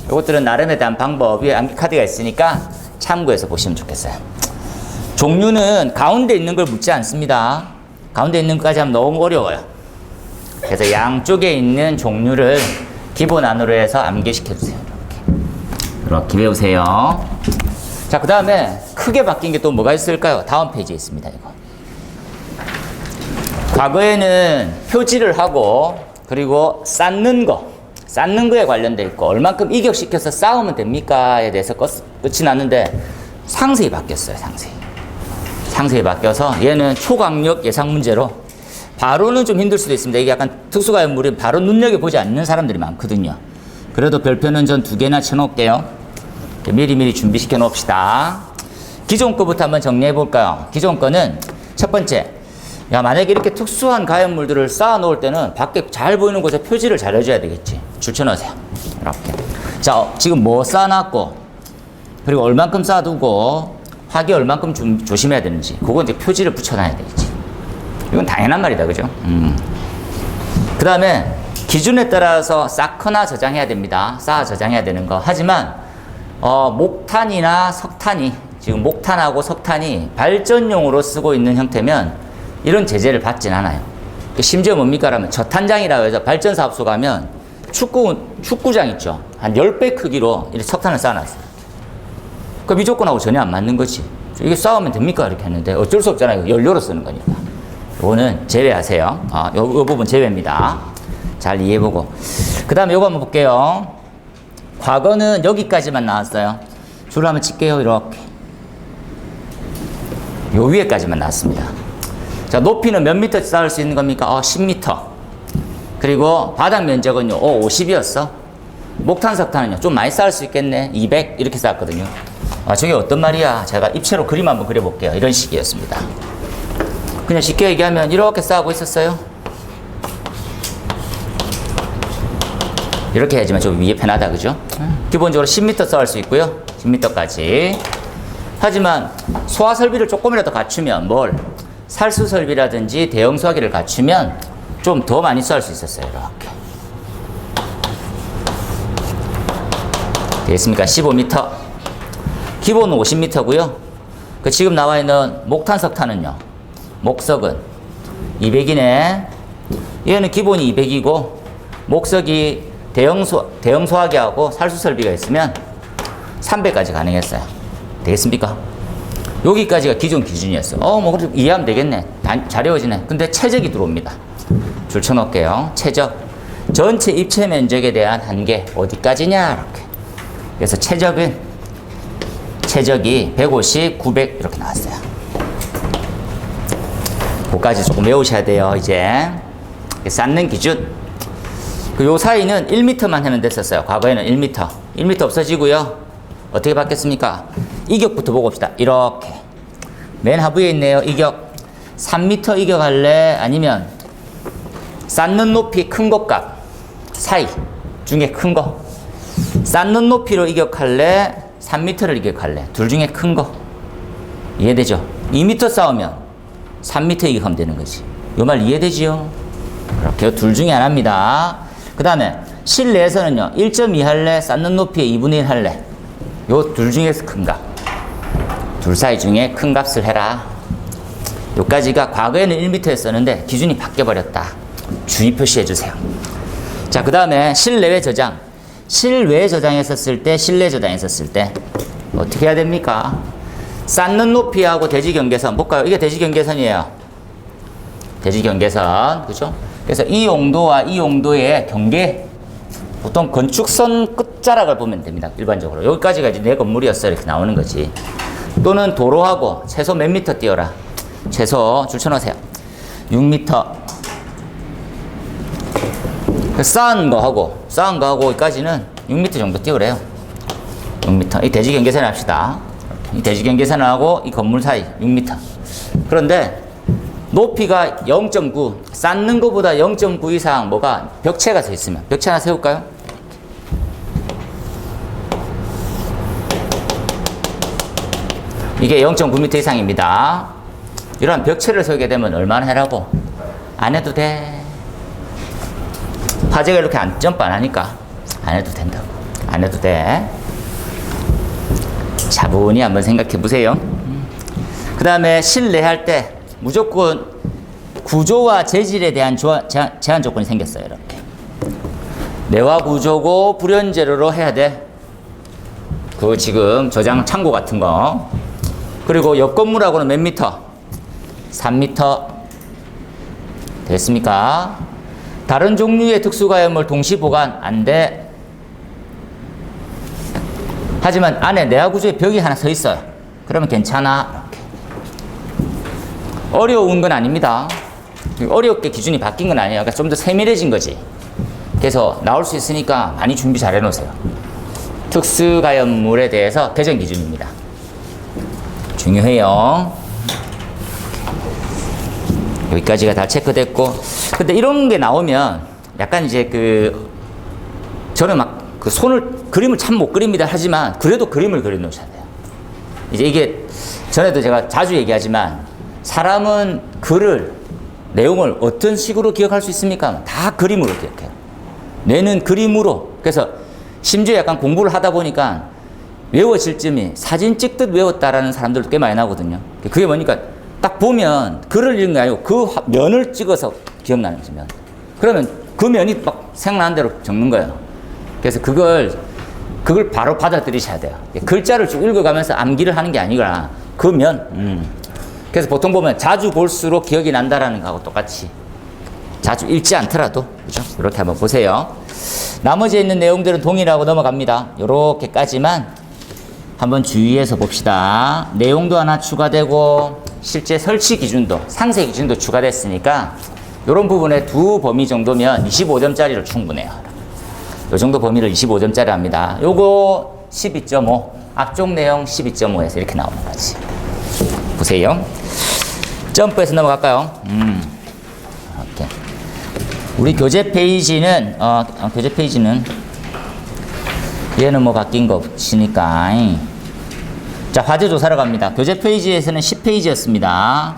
이것들은 나름에 대한 방법, 위에 암기 카드가 있으니까 참고해서 보시면 좋겠어요. 종류는 가운데 있는 걸 묻지 않습니다. 가운데 있는 것까지 하면 너무 어려워요. 그래서 양쪽에 있는 종류를 기본 안으로 해서 암기시켜 주세요. 이렇게 외우세요. 자, 그 다음에 크게 바뀐 게 또 뭐가 있을까요? 다음 페이지에 있습니다. 이거. 과거에는 표지를 하고 그리고 쌓는 거에 관련돼 있고 얼만큼 이격시켜서 쌓으면 됩니까에 대해서 끝이 났는데 상세히 바뀌었어요. 상세히 바뀌어서 얘는 초강력 예상 문제로 바로는 좀 힘들 수도 있습니다. 이게 약간 특수가연물이 바로 눈여겨보지 않는 사람들이 많거든요. 그래도 별표는 전 2개나 쳐놓을게요. 미리미리 준비시켜 놓읍시다. 기존 거부터 한번 정리해 볼까요? 기존 거는 첫 번째, 야, 만약에 이렇게 특수한 가연물들을 쌓아 놓을 때는 밖에 잘 보이는 곳에 표지를 잘 해줘야 되겠지. 줄쳐놓으세요. 이렇게. 자, 지금 뭐 쌓아놨고, 그리고 얼만큼 쌓아두고, 화기 얼만큼 조심해야 되는지, 그거 이제 표지를 붙여놔야 되겠지. 이건 당연한 말이다, 그죠? 그 다음에 기준에 따라서 쌓거나 저장해야 됩니다. 쌓아 저장해야 되는 거. 하지만, 목탄이나 석탄이, 지금 목탄하고 석탄이 발전용으로 쓰고 있는 형태면 이런 제재를 받진 않아요. 심지어 뭡니까? 라면 저탄장이라고 해서 발전사업소 가면 축구장 있죠. 한 10배 크기로 이렇게 석탄을 쌓아놨어요. 그 미조건하고 전혀 안 맞는 거지. 이게 싸우면 됩니까? 이렇게 했는데 어쩔 수 없잖아요. 연료로 쓰는 거니까. 요거는 제외하세요. 요 부분 제외입니다. 잘 이해해보고. 그 다음에 요거 한번 볼게요. 과거는 여기까지만 나왔어요. 줄을 한번 칠게요. 이렇게. 요 위에까지만 나왔습니다. 자, 높이는 몇 미터 쌓을 수 있는 겁니까? 10미터. 그리고 바닥 면적은요, 50이었어. 목탄, 석탄은요, 좀 많이 쌓을 수 있겠네. 200 이렇게 쌓았거든요. 저게 어떤 말이야? 제가 입체로 그림 한번 그려볼게요. 이런 식이었습니다. 그냥 쉽게 얘기하면 이렇게 쌓고 있었어요. 이렇게 해야지만 좀 위에 편하다, 그죠? 기본적으로 10m 쌓을 수 있고요. 10m까지. 하지만 소화 설비를 조금이라도 갖추면 살수 설비라든지 대형 소화기를 갖추면 좀 더 많이 쌓을 수 있었어요. 이렇게. 되겠습니까? 15m. 기본은 50m고요. 그 지금 나와 있는 목탄, 석탄은요. 목석은 200이네. 얘는 기본이 200이고 목석이 대형 소화기하고 살수 설비가 있으면 300까지 가능했어요. 되겠습니까? 여기까지가 기존 기준이었어. 그래도 이해하면 되겠네. 잘 이어지네. 근데 최적이 들어옵니다. 줄 쳐놓을게요. 최적. 전체 입체 면적에 대한 한계. 어디까지냐? 이렇게. 그래서 최적이 150, 900 이렇게 나왔어요. 그거까지 조금 외우셔야 돼요, 이제. 쌓는 기준. 요 사이는 1m만 하면 됐었어요. 과거에는 1m. 1m 없어지고요. 어떻게 바뀌었습니까? 이격부터 보고 봅시다. 이렇게. 맨 하부에 있네요. 이격. 3m 이격할래? 아니면 쌓는 높이 큰 것값 사이 중에 큰 거. 쌓는 높이로 이격할래? 3m를 이격할래? 둘 중에 큰 거. 이해되죠? 2m 쌓으면 3m 이격하면 되는 거지. 요 말 이해되지요? 이렇게 둘 중에 하나입니다. 그 다음에 실내에서는요. 1.2 할래? 쌓는 높이의 2분의 1 할래? 요 둘 중에서 큰 값. 둘 사이 중에 큰 값을 해라. 요까지가 과거에는 1m였었는데 기준이 바뀌어버렸다. 주의 표시해 주세요. 자, 그 다음에 실내외 저장. 실외 저장했었을 때, 실내 저장했었을 때 어떻게 해야 됩니까? 쌓는 높이하고 대지 경계선 볼까요? 이게 대지 경계선이에요. 대지 경계선, 그죠? 그래서 이 용도와 이 용도의 경계, 보통 건축선 끝자락을 보면 됩니다. 일반적으로 여기까지가 이제 내 건물이었어 이렇게 나오는 거지. 또는 도로하고 최소 몇 미터 띄워라. 최소 줄 쳐놓으세요. 6m. 쌓은 거하고 여기까지는 6m 정도 띄우래요. 6m. 이 대지 경계선 합시다. 이 대지 경계선하고 이 건물 사이 6m. 그런데 높이가 0.9, 쌓는 것보다 0.9 이상 뭐가 벽체가 서 있으면 벽체 하나 세울까요? 이게 0.9m 이상입니다. 이런 벽체를 세우게 되면 얼마나 해라고? 안 해도 돼. 화재가 이렇게 점프 안 하니까 안 해도 된다고. 안 해도 돼. 차분히 한번 생각해 보세요. 그 다음에 실내할 때 무조건 구조와 재질에 대한 제한 조건이 생겼어요. 이렇게. 내화 구조고 불연 재료로 해야 돼. 그 지금 저장 창고 같은 거. 그리고 옆 건물하고는 몇 미터? 3미터. 됐습니까? 다른 종류의 특수가염을 동시 보관 안 돼. 하지만 안에 내화 구조의 벽이 하나 서 있어요. 그러면 괜찮아. 이렇게. 어려운 건 아닙니다. 어렵게 기준이 바뀐 건 아니에요. 그러니까 좀 더 세밀해진 거지. 그래서 나올 수 있으니까 많이 준비 잘 해놓으세요. 특수가염물에 대해서 개정 기준입니다. 중요해요. 여기까지가 다 체크됐고, 근데 이런 게 나오면 약간 이제 저는 막 그림을 참 못 그립니다 하지만 그래도 그림을 그려 놓으셔야 돼요. 이제 이게 전에도 제가 자주 얘기하지만 사람은 내용을 어떤 식으로 기억할 수 있습니까? 다 그림으로 기억해요. 뇌는 그림으로. 그래서 심지어 약간 공부를 하다 보니까 외워질 쯤이 사진 찍듯 외웠다라는 사람들도 꽤 많이 나거든요. 그게 뭐니까 딱 보면 글을 읽는 게 아니고 그 면을 찍어서 기억나는 면. 그러면 그 면이 막 생각나는 대로 적는 거예요. 그래서 그걸 바로 받아들이셔야 돼요. 글자를 쭉 읽어가면서 암기를 하는 게 아니라 그 면. 그래서 보통 보면 자주 볼수록 기억이 난다라는 거하고 똑같이 자주 읽지 않더라도 그죠? 이렇게 한번 보세요. 나머지 있는 내용들은 동일하고 넘어갑니다. 요렇게까지만 한번 주의해서 봅시다. 내용도 하나 추가되고 실제 설치 기준도 상세 기준도 추가됐으니까 요런 부분에 두 범위 정도면 25점짜리로 충분해요. 요 정도 범위를 25점짜리 합니다. 요거 12.5 앞쪽 내용 12.5에서 이렇게 나오는 거지. 보세요. 점프해서 넘어갈까요? 이렇게. 우리 교재 페이지는 얘는 뭐 바뀐 거 없으니까. 자, 화제 조사로 갑니다. 교재 페이지에서는 10페이지였습니다.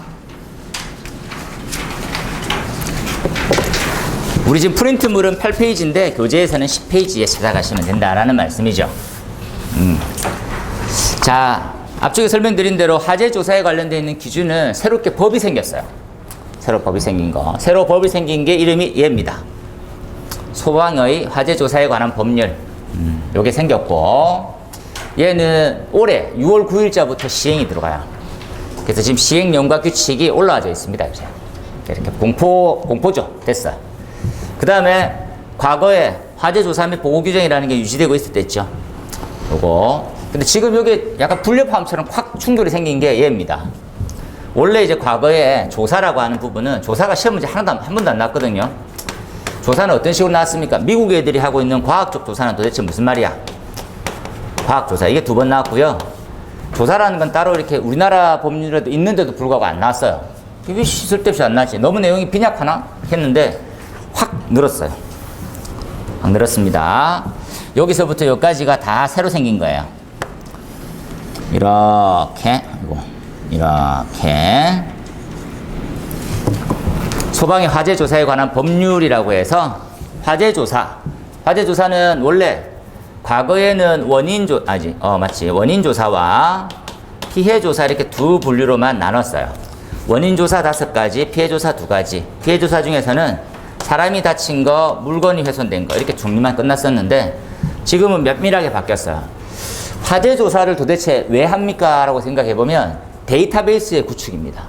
우리 지금 프린트물은 8페이지인데 교재에서는 10페이지에 찾아가시면 된다라는 말씀이죠. 자, 앞쪽에 설명드린 대로 화재 조사에 관련되어 있는 기준은 새롭게 법이 생겼어요. 새로 법이 생긴 거. 새로 법이 생긴 게 이름이 얘입니다. 소방의 화재 조사에 관한 법률. 요게 생겼고, 얘는 올해 6월 9일자부터 시행이 들어가요. 그래서 지금 시행령과 규칙이 올라와져 있습니다. 이제. 이렇게 공포죠. 됐어요. 그 다음에 과거에 화재 조사 및 보고 규정이라는 게 유지되고 있었댔죠. 요거. 근데 지금 여기 약간 불협화음처럼 확 충돌이 생긴 게 얘입니다. 원래 이제 과거에 조사라고 하는 부분은 조사가 시험 문제 한 번도 안 나왔거든요. 조사는 어떤 식으로 나왔습니까? 미국 애들이 하고 있는 과학적 조사는 도대체 무슨 말이야? 과학조사. 이게 2번 나왔고요. 조사라는 건 따로 이렇게 우리나라 법률에도 있는데도 불구하고 안 나왔어요. 이게 쓸데없이 안 나지. 너무 내용이 빈약하나? 했는데 확 늘었어요. 확 늘었습니다. 여기서부터 여기까지가 다 새로 생긴 거예요. 이렇게 소방의 화재 조사에 관한 법률이라고 해서 화재조사는 원래 과거에는 원인조사와 피해조사 이렇게 두 분류로만 나눴어요. 원인조사 5가지, 피해조사 2가지. 피해조사 중에서는 사람이 다친 거, 물건이 훼손된 거 이렇게 종류만 끝났었는데 지금은 면밀하게 바뀌었어요. 화재조사를 도대체 왜 합니까? 라고 생각해보면 데이터베이스의 구축입니다.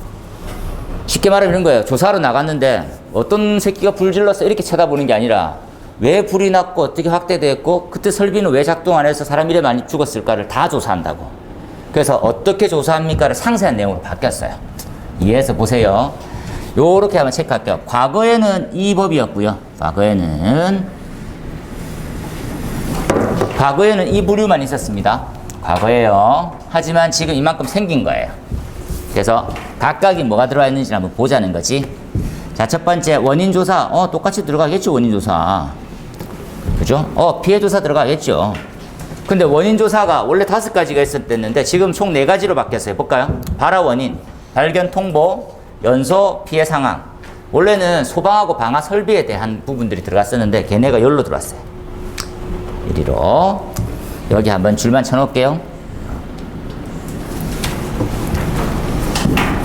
쉽게 말하면 이런 거예요. 조사하러 나갔는데 어떤 새끼가 불 질러서 이렇게 쳐다보는 게 아니라 왜 불이 났고 어떻게 확대됐고 그때 설비는 왜 작동 안 해서 사람이 이래 많이 죽었을까를 다 조사한다고. 그래서 어떻게 조사합니까를 상세한 내용으로 바뀌었어요. 이해해서 보세요. 요렇게 한번 체크할게요. 과거에는 이 법이었고요. 과거에는 이 부류만 있었습니다. 과거에요. 하지만 지금 이만큼 생긴 거예요. 그래서 각각이 뭐가 들어와 있는지 한번 보자는 거지. 자, 첫 번째 원인조사. 똑같이 들어가겠죠, 원인조사. 그죠? 피해조사 들어가겠죠. 근데 원인조사가 원래 5가지가 있었는데 지금 총 4가지로 바뀌었어요. 볼까요? 발화 원인, 발견 통보, 연소, 피해 상황. 원래는 소방하고 방화 설비에 대한 부분들이 들어갔었는데 걔네가 여기로 들어왔어요. 이리로. 여기 한번 줄만 쳐놓을게요.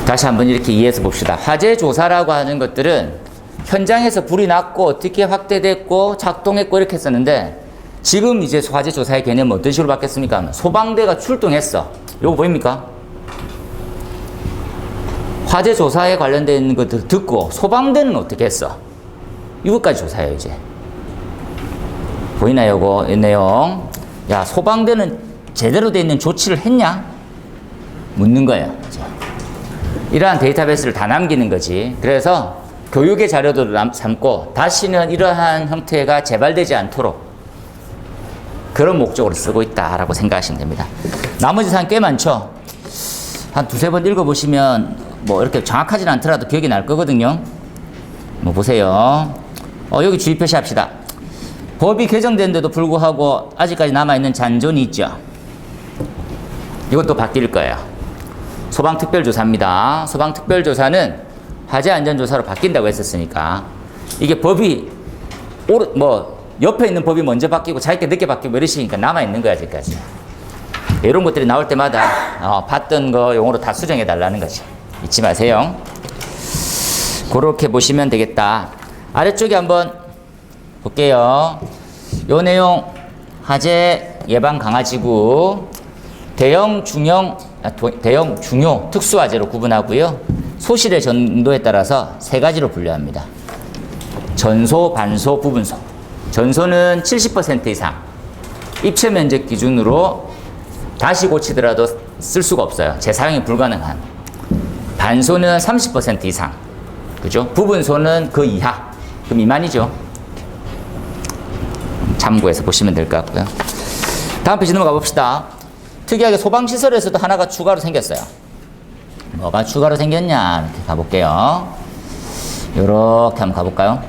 다시 한번 이렇게 이해해서 봅시다. 화재 조사라고 하는 것들은 현장에서 불이 났고 어떻게 확대됐고 작동했고 이렇게 했었는데 지금 이제 화재 조사의 개념은 어떤 식으로 바뀌었습니까? 소방대가 출동했어. 요거 보입니까? 화재 조사에 관련된 것들 듣고 소방대는 어떻게 했어? 이것까지 조사해요, 이제. 보이나요, 요거? 이 내용. 야, 소방대는 제대로 돼 있는 조치를 했냐? 묻는 거예요, 이제. 이러한 데이터베이스를 다 남기는 거지. 그래서 교육의 자료도 삼고 다시는 이러한 형태가 재발되지 않도록 그런 목적으로 쓰고 있다라고 생각하시면 됩니다. 나머지 사항 꽤 많죠. 한 2-3번 읽어보시면 뭐 이렇게 정확하진 않더라도 기억이 날 거거든요. 뭐 보세요. 여기 주의 표시합시다. 법이 개정된데도 불구하고 아직까지 남아있는 잔존이 있죠. 이것도 바뀔 거예요. 소방특별조사입니다. 소방특별조사는 화재안전조사로 바뀐다고 했었으니까 이게 법이 옆에 있는 법이 먼저 바뀌고 자기가 늦게 바뀌고 이러시니까 남아있는 거야 아직까지. 이런 것들이 나올 때마다 봤던 거 용어로 다 수정해 달라는 거지. 잊지 마세요. 그렇게 보시면 되겠다. 아래쪽에 한번 볼게요. 요 내용 화재 예방 강화지구 대형, 중요, 특수화재로 구분하고요. 소실의 전도에 따라서 세 가지로 분류합니다. 전소, 반소, 부분소. 전소는 70% 이상 입체 면적 기준으로 다시 고치더라도 쓸 수가 없어요. 재사용이 불가능한. 반소는 30% 이상. 그죠? 부분소는 그 이하. 그 미만이죠. 참고해서 보시면 될 것 같고요. 다음 페이지 넘어가 봅시다. 특이하게 소방시설에서도 하나가 추가로 생겼어요. 뭐가 추가로 생겼냐? 이렇게 가볼게요. 요렇게 한번 가볼까요?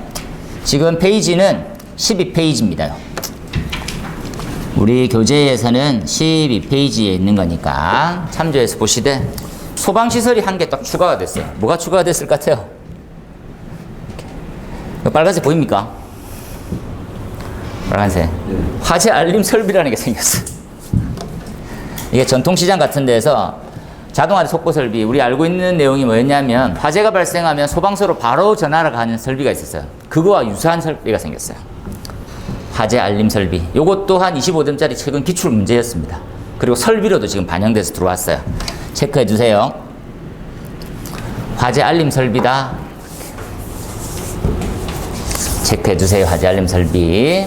지금 페이지는 12페이지입니다. 우리 교재에서는 12페이지에 있는 거니까 참조해서 보시되 소방시설이 한 개 딱 추가가 됐어요. 뭐가 추가가 됐을 것 같아요? 빨간색 보입니까? 빨간색. 화재 알림 설비라는 게 생겼어요. 이게 전통시장 같은 데서 자동화재 속보 설비, 우리 알고 있는 내용이 뭐였냐면 화재가 발생하면 소방서로 바로 전화를 가는 설비가 있었어요. 그거와 유사한 설비가 생겼어요. 화재 알림 설비. 요것 또한 25점짜리 최근 기출 문제였습니다. 그리고 설비로도 지금 반영돼서 들어왔어요. 체크해 주세요. 화재 알림 설비다. 체크해 주세요. 화재 알림 설비.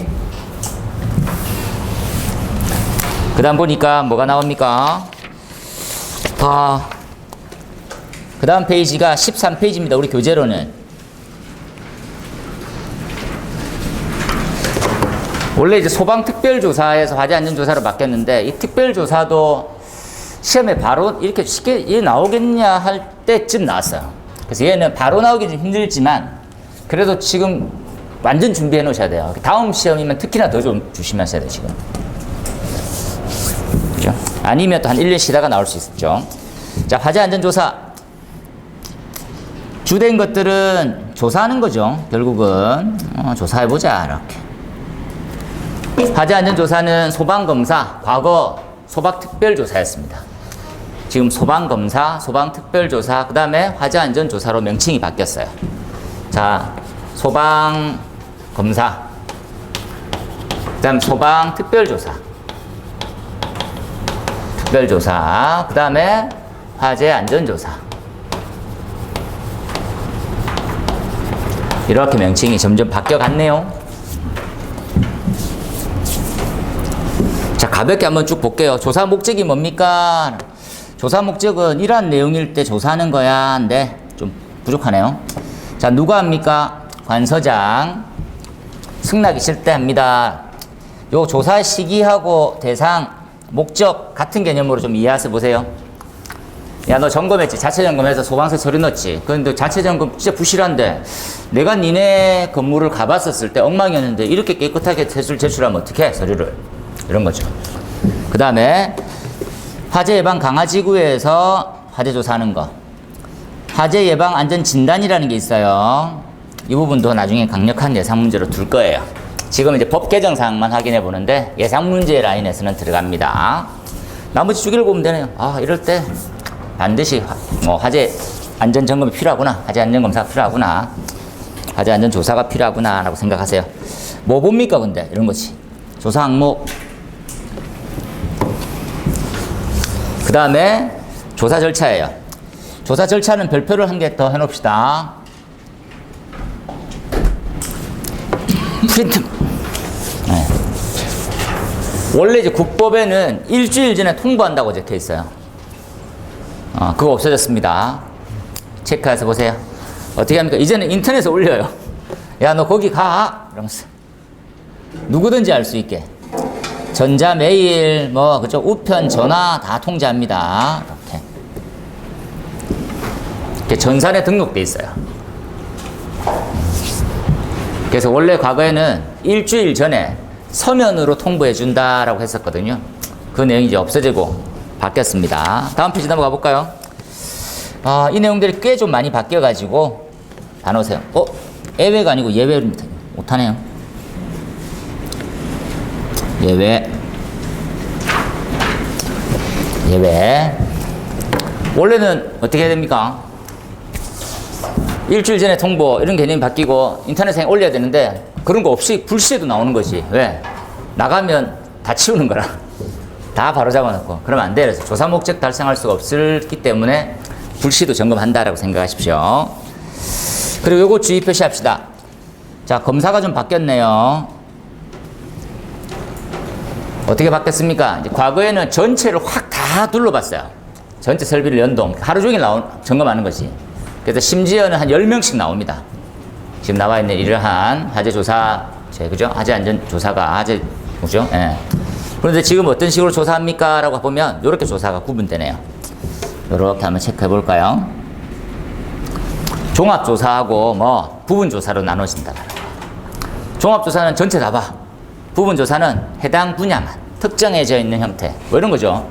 그 다음 보니까 뭐가 나옵니까? 그 다음 페이지가 13페이지입니다. 우리 교재로는. 원래 이제 소방특별조사에서 화재안전조사로 바뀌었는데 이 특별조사도 시험에 바로 이렇게 쉽게 나오겠냐 할 때쯤 나왔어요. 그래서 얘는 바로 나오기 좀 힘들지만 그래도 지금 완전 준비해 놓으셔야 돼요. 다음 시험이면 특히나 더 좀 조심하셔야 돼요, 지금. 그죠? 아니면 또 한 1년 쉬다가 나올 수 있죠. 자, 화재안전조사. 주된 것들은 조사하는 거죠. 결국은. 조사해보자, 이렇게. 화재안전조사는 소방검사, 과거 소방특별조사였습니다. 지금 소방검사, 소방특별조사, 그 다음에 화재안전조사로 명칭이 바뀌었어요. 자, 소방검사, 그 다음 소방특별조사, 특별조사, 그 다음에 화재안전조사. 이렇게 명칭이 점점 바뀌어갔네요. 자, 가볍게 한번 쭉 볼게요. 조사 목적이 뭡니까? 조사 목적은 이러한 내용일 때 조사하는 거야. 근데 좀 부족하네요. 자, 누가 합니까? 관서장. 승낙 있을 때 합니다. 요 조사 시기하고 대상, 목적 같은 개념으로 좀 이해해서 보세요. 야, 너 점검했지? 자체 점검해서 소방서 서류 넣었지? 그런데 자체 점검 진짜 부실한데 내가 니네 건물을 가봤었을 때 엉망이었는데 이렇게 깨끗하게 제출하면 어떡해? 서류를. 이런 거죠. 그 다음에 화재 예방 강화지구에서 화재 조사하는 거. 화재 예방 안전 진단이라는 게 있어요. 이 부분도 나중에 강력한 예상 문제로 둘 거예요. 지금 이제 법 개정 사항만 확인해 보는데 예상 문제 라인에서는 들어갑니다. 나머지 쭉 읽어보면 되네요. 이럴 때 반드시 화재 안전 점검이 필요하구나. 화재 안전 검사가 필요하구나. 화재 안전 조사가 필요하구나 라고 생각하세요. 뭐 봅니까 근데? 이런 거지. 조사 항목. 그 다음에 조사 절차예요. 조사 절차는 별표를 한 개 더 해놓읍시다. 프린트. 네. 원래 이제 국법에는 일주일 전에 통보한다고 적혀 있어요. 그거 없어졌습니다. 체크해서 보세요. 어떻게 합니까? 이제는 인터넷에 올려요. 야, 너 거기 가! 이러면서. 누구든지 알 수 있게. 전자, 메일, 우편, 전화 다 통제합니다. 이렇게. 전산에 등록돼 있어요. 그래서 원래 과거에는 일주일 전에 서면으로 통보해 준다라고 했었거든요. 그 내용이 이제 없어지고 바뀌었습니다. 다음 페이지 넘어가 볼까요? 이 내용들이 꽤 좀 많이 바뀌어가지고 다놓으세요. 예외가 아니고 예외입니다. 못하네요. 예외. 원래는 어떻게 해야 됩니까? 일주일 전에 통보 이런 개념이 바뀌고 인터넷에 올려야 되는데 그런 거 없이 불시에도 나오는 거지. 왜? 나가면 다 치우는 거라. 다 바로 잡아놓고 그러면 안 돼. 그래서 조사 목적 달성할 수가 없기 때문에 불시도 점검한다라고 생각하십시오. 그리고 요거 주의 표시합시다. 자, 검사가 좀 바뀌었네요. 어떻게 바뀌었습니까? 이제 과거에는 전체를 확 다 둘러봤어요. 전체 설비를 연동. 하루 종일 점검하는 거지. 그래서 심지어는 한 10명씩 나옵니다. 지금 나와 있는 이러한 화재 조사, 그죠? 화재 안전 조사가, 그죠? 예. 그런데 지금 어떤 식으로 조사합니까? 라고 보면, 이렇게 조사가 구분되네요. 이렇게 한번 체크해 볼까요? 종합조사하고 부분조사로 나눠진다. 종합조사는 전체 다 봐. 부분조사는 해당 분야만, 특정해져 있는 형태. 이런 거죠.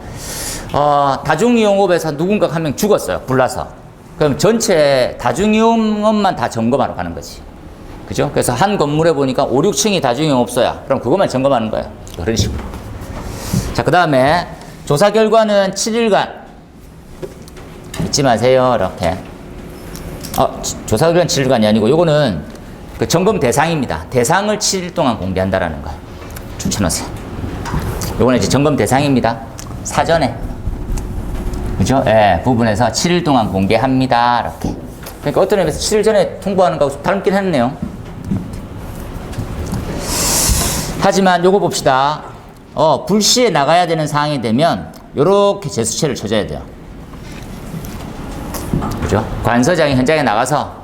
다중이용업에서 누군가 한 명 죽었어요. 불나서. 그럼 전체 다중이용업만 다 점검하러 가는 거지. 그죠? 그래서 한 건물에 보니까 5, 6층이 다중이용업소야. 그럼 그것만 점검하는 거예요. 그런 식으로. 자, 그 다음에 조사 결과는 7일간 잊지 마세요. 이렇게. 조사 결과는 7일간이 아니고 요거는 그 점검 대상입니다. 대상을 7일 동안 공개한다라는 거. 추천하세요. 요거는 이제 점검 대상입니다. 사전에. 그죠? 예, 부분에서 7일 동안 공개합니다. 이렇게. 그러니까 어떤 의미에서 7일 전에 통보하는 거하고 닮긴 했네요. 하지만 요거 봅시다. 불시에 나가야 되는 상황이 되면 요렇게 제수체를 쳐줘야 돼요. 그죠? 관서장이 현장에 나가서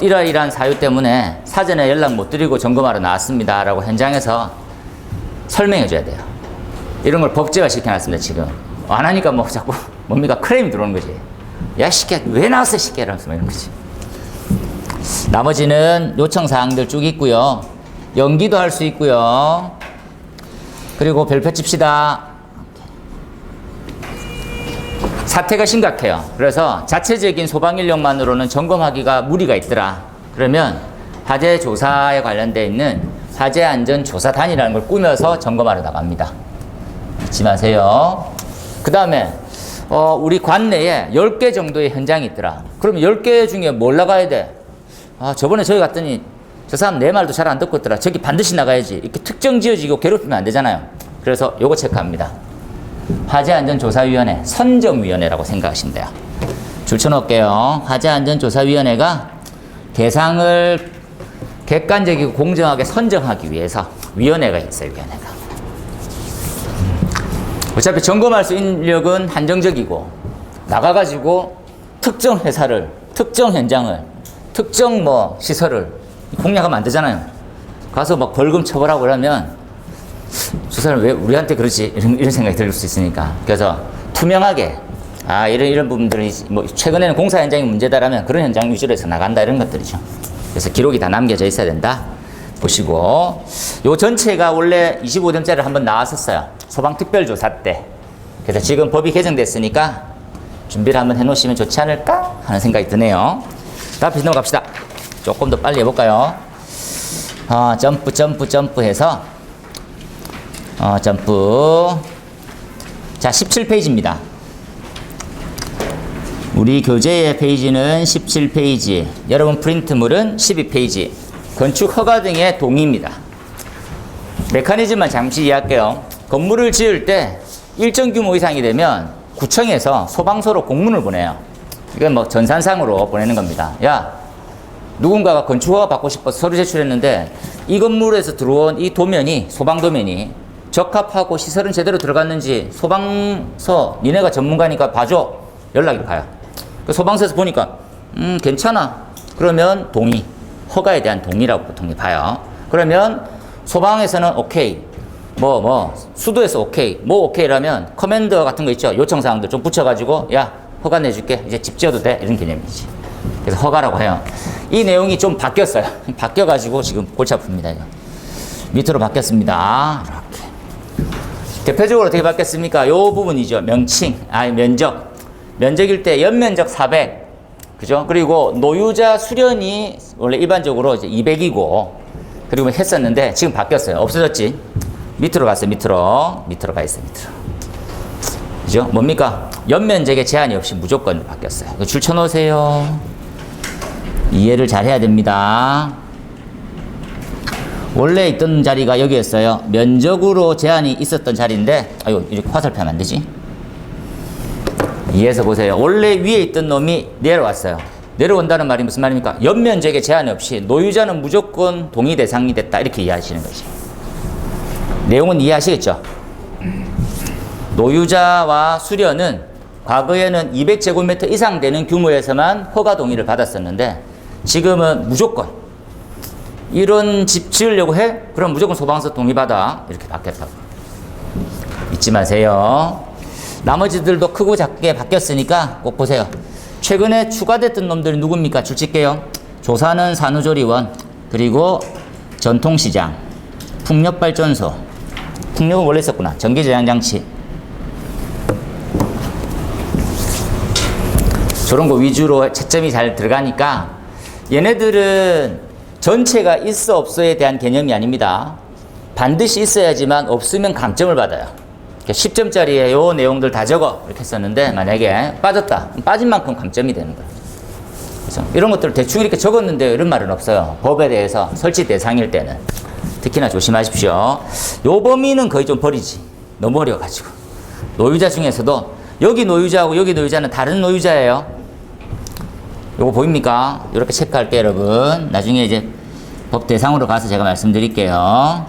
이러이러한 사유 때문에 사전에 연락 못 드리고 점검하러 나왔습니다. 라고 현장에서 설명해 줘야 돼요. 이런 걸 법제화 시켜놨습니다, 지금. 안 하니까 자꾸 뭡니까? 크레임이 들어오는 거지. 야, 시끼야, 왜 나왔어, 시끼야? 이러면서 이런 거지. 나머지는 요청 사항들 쭉 있고요. 연기도 할 수 있고요. 그리고 별표 칩시다. 사태가 심각해요. 그래서 자체적인 소방 인력만으로는 점검하기가 무리가 있더라. 그러면 화재 조사에 관련되어 있는 화재 안전 조사단이라는 걸 꾸며서 점검하러 나갑니다. 잊지 마세요. 그 다음에 우리 관내에 10개 정도의 현장이 있더라. 그러면 10개 중에 뭘 나가야 돼? 저번에 저기 갔더니 저 사람 내 말도 잘 안 듣고 있더라. 저기 반드시 나가야지. 이렇게 특정 지어지고 괴롭히면 안 되잖아요. 그래서 요거 체크합니다. 화재안전조사위원회, 선정위원회라고 생각하시면 돼요. 줄 쳐놓을게요. 화재안전조사위원회가 대상을 객관적이고 공정하게 선정하기 위해서 위원회가 있어요, 위원회가. 어차피 점검할 수 있는 인력은 한정적이고, 나가가지고 특정 회사를, 특정 현장을, 특정 시설을 공략하면 안 되잖아요. 가서 벌금 처벌하고 그러면 저 사람 왜 우리한테 그러지? 이런 생각이 들 수 있으니까. 그래서 투명하게, 이런 부분들이 최근에는 공사 현장이 문제다라면 그런 현장 위주로 해서 나간다 이런 것들이죠. 그래서 기록이 다 남겨져 있어야 된다. 보시고, 요 전체가 원래 25점짜리를 한번 나왔었어요. 소방특별조사 때. 그래서 지금 법이 개정됐으니까 준비를 한번 해놓으시면 좋지 않을까 하는 생각이 드네요. 다음 페이지 넘어갑시다. 조금 더 빨리 해볼까요? 점프 해서 점프. 자, 17페이지입니다. 우리 교재의 페이지는 17페이지. 여러분 프린트물은 12페이지. 건축 허가 등의 동의입니다. 메커니즘만 잠시 이해할게요. 건물을 지을 때 일정 규모 이상이 되면 구청에서 소방서로 공문을 보내요. 이건 전산상으로 보내는 겁니다. 야, 누군가가 건축 허가 받고 싶어서 서류 제출했는데 이 건물에서 들어온 이 도면이, 소방 도면이 적합하고 시설은 제대로 들어갔는지 소방서, 니네가 전문가니까 봐줘. 연락이 가요. 그 소방서에서 보니까 괜찮아. 그러면 동의. 허가에 대한 동의라고 보통 봐요. 그러면 소방에서는 오케이. 수도에서 오케이. 오케이라면 커맨더 같은 거 있죠. 요청사항들 좀 붙여가지고 야, 허가 내줄게. 이제 집 지어도 돼. 이런 개념이지. 그래서 허가라고 해요. 이 내용이 좀 바뀌었어요. 바뀌어가지고 지금 골치 아픕니다. 이거. 밑으로 바뀌었습니다. 이렇게. 대표적으로 어떻게 바뀌었습니까? 요 부분이죠. 명칭, 면적. 면적일 때 연면적 400. 그죠? 그리고 노유자 수련이 원래 일반적으로 이제 200이고, 그리고 했었는데 지금 바뀌었어요. 없어졌지? 밑으로 갔어요. 밑으로 가 있어요. 밑으로. 그죠? 뭡니까? 연면적에 제한이 없이 무조건 바뀌었어요. 이거 줄 쳐놓으세요. 이해를 잘 해야 됩니다. 원래 있던 자리가 여기였어요. 면적으로 제한이 있었던 자리인데, 아이고, 이렇게 화살표하면 안 되지? 이해해서 보세요. 원래 위에 있던 놈이 내려왔어요. 내려온다는 말이 무슨 말입니까? 연면적에 제한 없이 노유자는 무조건 동의 대상이 됐다. 이렇게 이해하시는 거지. 내용은 이해하시겠죠? 노유자와 수련은 과거에는 200제곱미터 이상 되는 규모에서만 허가 동의를 받았었는데 지금은 무조건 이런 집 지으려고 해? 그럼 무조건 소방서 동의받아. 이렇게 바뀌었다고. 잊지 마세요. 나머지들도 크고 작게 바뀌었으니까 꼭 보세요. 최근에 추가됐던 놈들이 누굽니까? 줄칠게요. 조사는 산후조리원, 그리고 전통시장, 풍력발전소. 풍력은 원래 있었구나. 전기저장장치. 저런 거 위주로 채점이 잘 들어가니까 얘네들은 전체가 있어 없어에 대한 개념이 아닙니다. 반드시 있어야지만 없으면 감점을 받아요. 10점짜리에 요 내용들 다 적어 이렇게 했었는데 만약에 빠졌다. 빠진 만큼 감점이 되는 거예요. 그래서 이런 것들을 대충 이렇게 적었는데 이런 말은 없어요. 법에 대해서 설치 대상일 때는. 특히나 조심하십시오. 요 범위는 거의 좀 버리지. 너무 어려워가지고. 노유자 중에서도 여기 노유자하고 여기 노유자는 다른 노유자예요. 요거 보입니까? 이렇게 체크할게요, 여러분. 나중에 이제 법 대상으로 가서 제가 말씀드릴게요.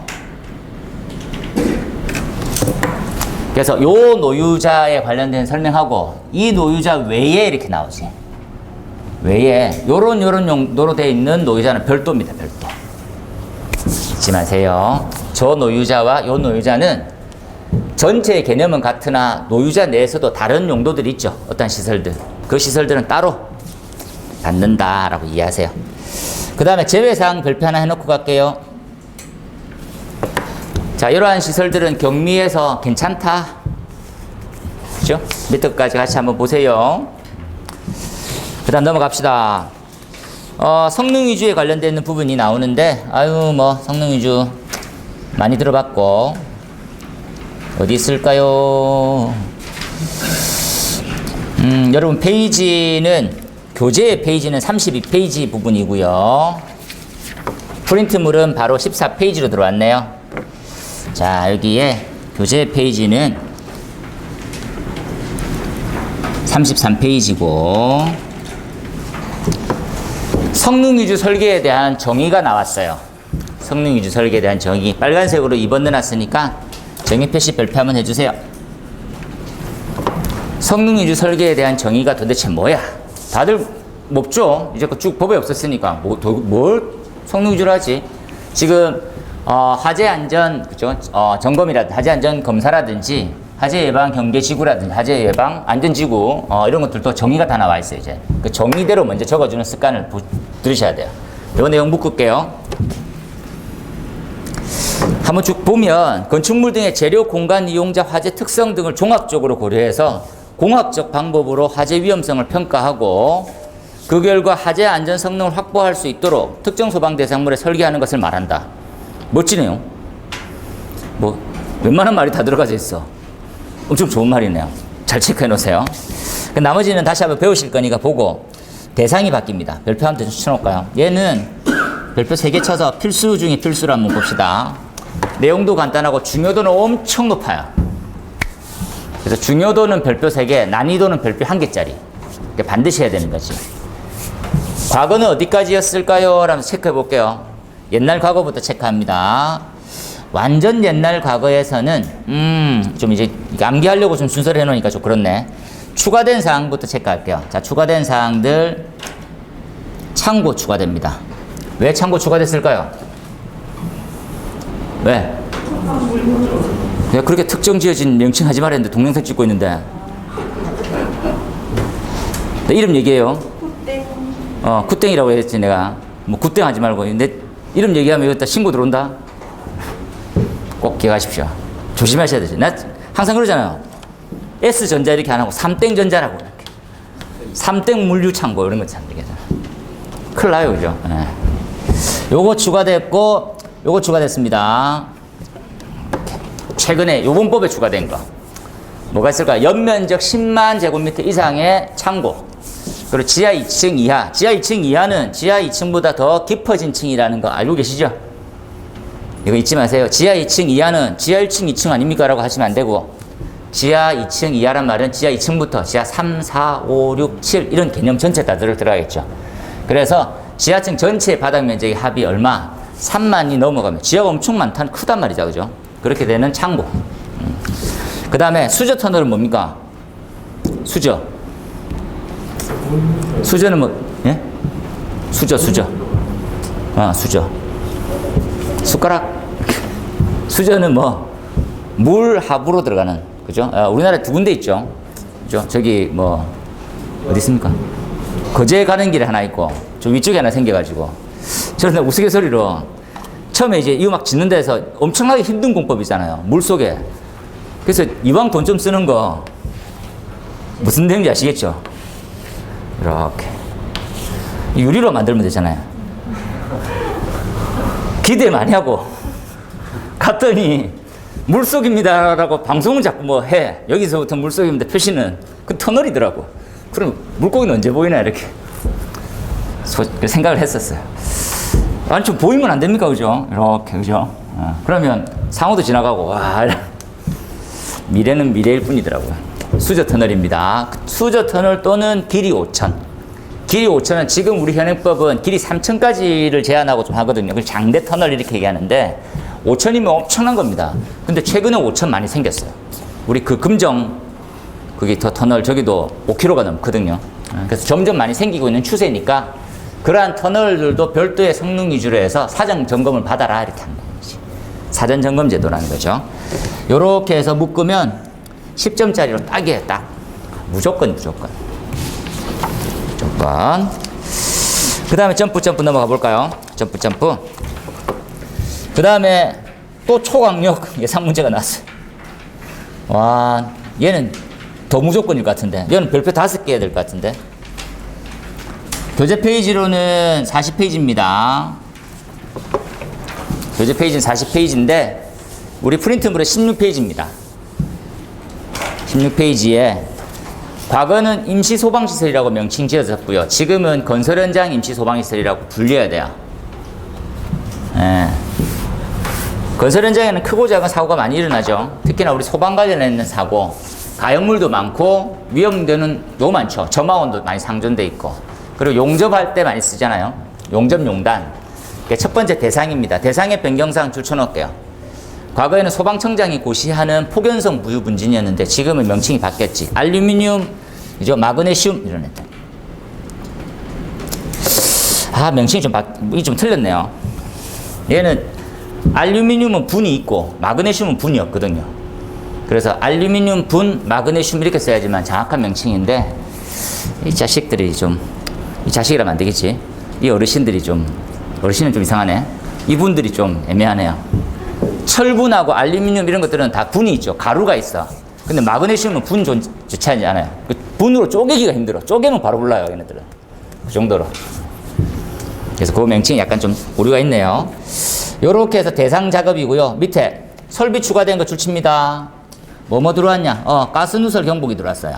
그래서 요 노유자에 관련된 설명하고 이 노유자 외에 이렇게 나오지. 외에 요런 용도로 되어 있는 노유자는 별도입니다. 별도. 잊지 마세요. 저 노유자와 요 노유자는 전체의 개념은 같으나 노유자 내에서도 다른 용도들이 있죠. 어떤 시설들. 그 시설들은 따로 받는다라고 이해하세요. 그 다음에 제외사항 별표 하나 해놓고 갈게요. 자, 이러한 시설들은 경미해서 괜찮다. 그죠? 밑에까지 같이 한번 보세요. 그 다음 넘어갑시다. 성능 위주에 관련되어 있는 부분이 나오는데, 성능 위주 많이 들어봤고, 어디 있을까요? 여러분, 교재 페이지는 32페이지 부분이고요. 프린트물은 바로 14페이지로 들어왔네요. 자, 여기에 교재 페이지는 33페이지고 성능 위주 설계에 대한 정의가 나왔어요. 성능 위주 설계에 대한 정의. 빨간색으로 2번 넣어놨으니까 정의 표시 별표 한번 해주세요. 성능 위주 설계에 대한 정의가 도대체 뭐야? 다들 없죠? 이제 쭉 법에 없었으니까 뭘 성능 위주로 하지? 지금 화재 안전, 그죠? 점검이라든지, 화재 안전 검사라든지, 화재 예방 경계지구라든지, 화재 예방 안전지구, 이런 것들도 정의가 다 나와 있어요, 이제. 그 정의대로 먼저 적어주는 습관을 들으셔야 돼요. 요 내용 묶을게요. 한번 쭉 보면, 건축물 등의 재료, 공간 이용자, 화재 특성 등을 종합적으로 고려해서 공학적 방법으로 화재 위험성을 평가하고, 그 결과 화재 안전 성능을 확보할 수 있도록 특정 소방 대상물에 설계하는 것을 말한다. 멋지네요. 웬만한 말이 다 들어가져 있어. 엄청 좋은 말이네요. 잘 체크해 놓으세요. 나머지는 다시 한번 배우실 거니까 보고 대상이 바뀝니다. 별표 한번 쳐놓을까요? 얘는 별표 3개 쳐서 필수 중에 필수를 한번 봅시다. 내용도 간단하고 중요도는 엄청 높아요. 그래서 중요도는 별표 3개, 난이도는 별표 1개짜리. 반드시 해야 되는 거지. 과거는 어디까지였을까요? 라면서 체크해 볼게요. 옛날 과거부터 체크합니다. 완전 옛날 과거에서는 좀 이제 암기하려고 좀 순서를 해놓으니까 좀 그렇네. 추가된 사항부터 체크할게요. 자, 추가된 사항들 창고 추가됩니다. 왜 창고 추가됐을까요? 왜? 내가 그렇게 특정 지어진 명칭 하지 말았는데 동영상 찍고 있는데 내 이름 얘기해요. 굿땡. 굿땡이라고 했지, 내가. 뭐, 굿땡 하지 말고. 내 이름 얘기하면 여기다 신고 들어온다? 꼭 기억하십시오. 조심하셔야 되지. 나 항상 그러잖아요. S전자 이렇게 안 하고 3땡전자라고 이렇게. 3땡 물류창고 이런 거 참 되겠잖아. 큰일 나요, 그죠? 네. 요거 추가됐고, 요거 추가됐습니다. 최근에 요번법에 추가된 거. 뭐가 있을까? 연면적 10만 제곱미터 이상의 창고. 그리고 지하 2층 이하. 지하 2층 이하는 지하 2층보다 더 깊어진 층이라는 거 알고 계시죠? 이거 잊지 마세요. 지하 2층 이하는 지하 1층, 2층 아닙니까? 라고 하시면 안 되고, 지하 2층 이하란 말은 지하 2층부터 지하 3, 4, 5, 6, 7 이런 개념 전체 다 들어가겠죠. 그래서 지하층 전체 바닥 면적의 합이 얼마? 3만이 넘어가면 지하가 엄청 많다는 크단 말이죠. 그죠? 그렇게 되는 창고. 그 다음에 수저 터널은 뭡니까? 수저. 수저는 뭐, 예? 수저. 수저. 숟가락. 수저는 뭐, 물 하부로 들어가는, 그죠? 우리나라에 두 군데 있죠. 그죠? 저기 뭐, 어디 있습니까? 거제 가는 길에 하나 있고, 저 위쪽에 하나 생겨가지고. 저는 우스갯소리로, 처음에 이제 이 음악 짓는 데서 엄청나게 힘든 공법이잖아요. 물 속에. 그래서 이왕 돈 좀 쓰는 거, 무슨 내용인지 아시겠죠? 이렇게. 유리로 만들면 되잖아요. 기대 많이 하고, 갔더니, 물속입니다라고 방송은 자꾸 뭐 해. 여기서부터 물속입니다. 표시는 그 터널이더라고. 그럼 물고기는 언제 보이나 이렇게 생각을 했었어요. 아니 좀 보이면 안 됩니까, 그죠? 이렇게 그죠? 그러면 상호도 지나가고 와 미래는 미래일 뿐이더라고요. 수저 터널입니다. 수저 터널 또는 길이 5천. 길이 5천은 지금 우리 현행법은 길이 3천까지를 제한하고 좀 하거든요. 그래서 장대 터널 이렇게 얘기하는데 5천이면 엄청난 겁니다. 근데 최근에 5천 많이 생겼어요. 우리 그 금정 그게 더 터널 저기도 5km가 넘거든요. 그래서 점점 많이 생기고 있는 추세니까 그러한 터널들도 별도의 성능 위주로 해서 사전 점검을 받아라 이렇게 하는 거지. 사전 점검 제도라는 거죠. 요렇게 해서 묶으면 10점짜리로 딱이에요. 딱. 무조건. 그 다음에 점프 넘어가 볼까요? 점프. 그 다음에 또 초강력 예상 문제가 나왔어요. 와, 얘는 더 무조건일 것 같은데. 얘는 별표 5개 해야 될 것 같은데. 교재 페이지로는 40페이지입니다. 교재 페이지는 40페이지인데, 우리 프린트물은 16페이지입니다. 16페이지에 과거는 임시소방시설이라고 명칭 지어졌고요. 지금은 건설 현장 임시소방시설이라고 불려야 돼요. 예. 건설 현장에는 크고 작은 사고가 많이 일어나죠. 특히나 우리 소방 관련해 있는 사고, 가연물도 많고 위험도는 너무 많죠. 점화원도 많이 상존돼 있고, 그리고 용접할 때 많이 쓰잖아요. 용접용단. 첫 번째 대상입니다. 대상의 변경사항 줄쳐놓을게요. 과거에는 소방청장이 고시하는 폭연성 무유 분진이었는데 지금은 명칭이 바뀌었지. 알루미늄, 이죠, 마그네슘 이런 애들. 명칭이 좀 틀렸네요. 얘는 알루미늄은 분이 있고 마그네슘은 분이 없거든요. 그래서 알루미늄 분, 마그네슘 이렇게 써야지만 정확한 명칭인데 이 자식이라면 안 되겠지. 이 어르신은 좀 이상하네. 이분들이 좀 애매하네요. 철분하고 알루미늄 이런 것들은 다 분이 있죠. 가루가 있어. 근데 마그네슘은 분 좋지 않아요. 분으로 쪼개기가 힘들어. 쪼개면 바로 올라요, 얘네들은. 그 정도로. 그래서 그 명칭이 약간 좀 오류가 있네요. 요렇게 해서 대상 작업이고요. 밑에 설비 추가된 거 줄칩니다. 뭐 들어왔냐? 가스 누설 경보기 들어왔어요.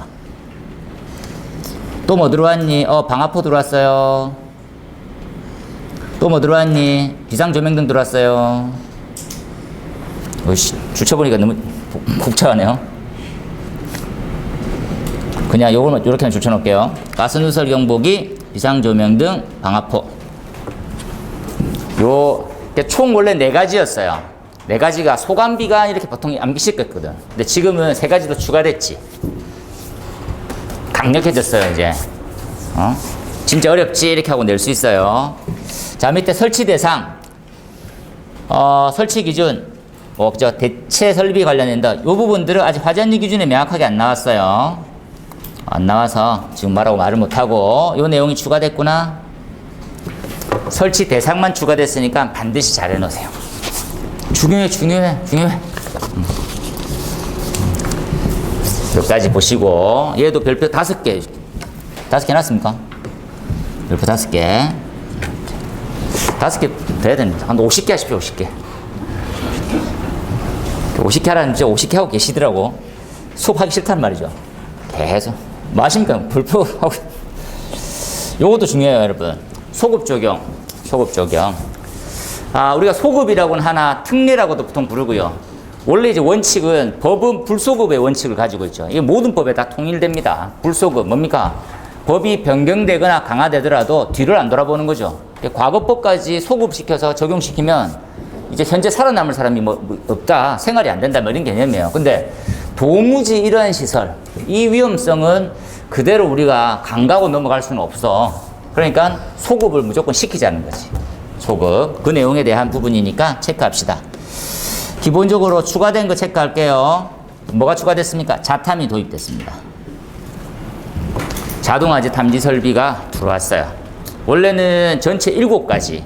또 뭐 들어왔니? 방화포 들어왔어요. 또 뭐 들어왔니? 비상조명등 들어왔어요. 줄쳐보니까 너무 복잡하네요. 그냥 요거는 요렇게만 줄쳐놓을게요. 가스 누설 경보기, 비상조명등, 방화포. 총 원래 4가지였어요. 4가지가 소감비가 이렇게 보통 암기시켰거든. 근데 지금은 3가지도 추가됐지. 강력해졌어요, 이제. 진짜 어렵지? 이렇게 하고 낼 수 있어요. 자, 밑에 설치 대상. 설치 기준. 대체 설비 관련된다. 이 부분들은 아직 화전류 기준에 명확하게 안 나왔어요. 안 나와서 지금 말하고 말을 못하고 이 내용이 추가됐구나. 설치 대상만 추가됐으니까 반드시 잘 해놓으세요. 중요해. 여기까지 보시고 얘도 별표 5개 해놨습니까? 별표 5개 5개 돼야 됩니다. 한 50개 하십시오. 50개 50개 하라는 지 50개 하고 계시더라고. 수업하기 싫단 말이죠. 계속 뭐 하십니까? 별표 하고. 요것도 중요해요, 여러분. 소급 적용. 우리가 소급이라고는 하나 특례라고도 보통 부르고요. 원래 이제 원칙은 법은 불소급의 원칙을 가지고 있죠. 이게 모든 법에 다 통일됩니다. 불소급 뭡니까? 법이 변경되거나 강화되더라도 뒤를 안 돌아보는 거죠. 과거법까지 소급시켜서 적용시키면 이제 현재 살아남을 사람이 없다, 생활이 안 된다, 이런 개념이에요. 근데 도무지 이러한 시설, 이 위험성은 그대로 우리가 간과하고 넘어갈 수는 없어. 그러니까 소급을 무조건 시키자는 거지. 소급. 그 내용에 대한 부분이니까 체크합시다. 기본적으로 추가된 거 체크할게요. 뭐가 추가됐습니까? 자탐이 도입됐습니다. 자동화재 탐지 설비가 들어왔어요. 원래는 전체 7가지.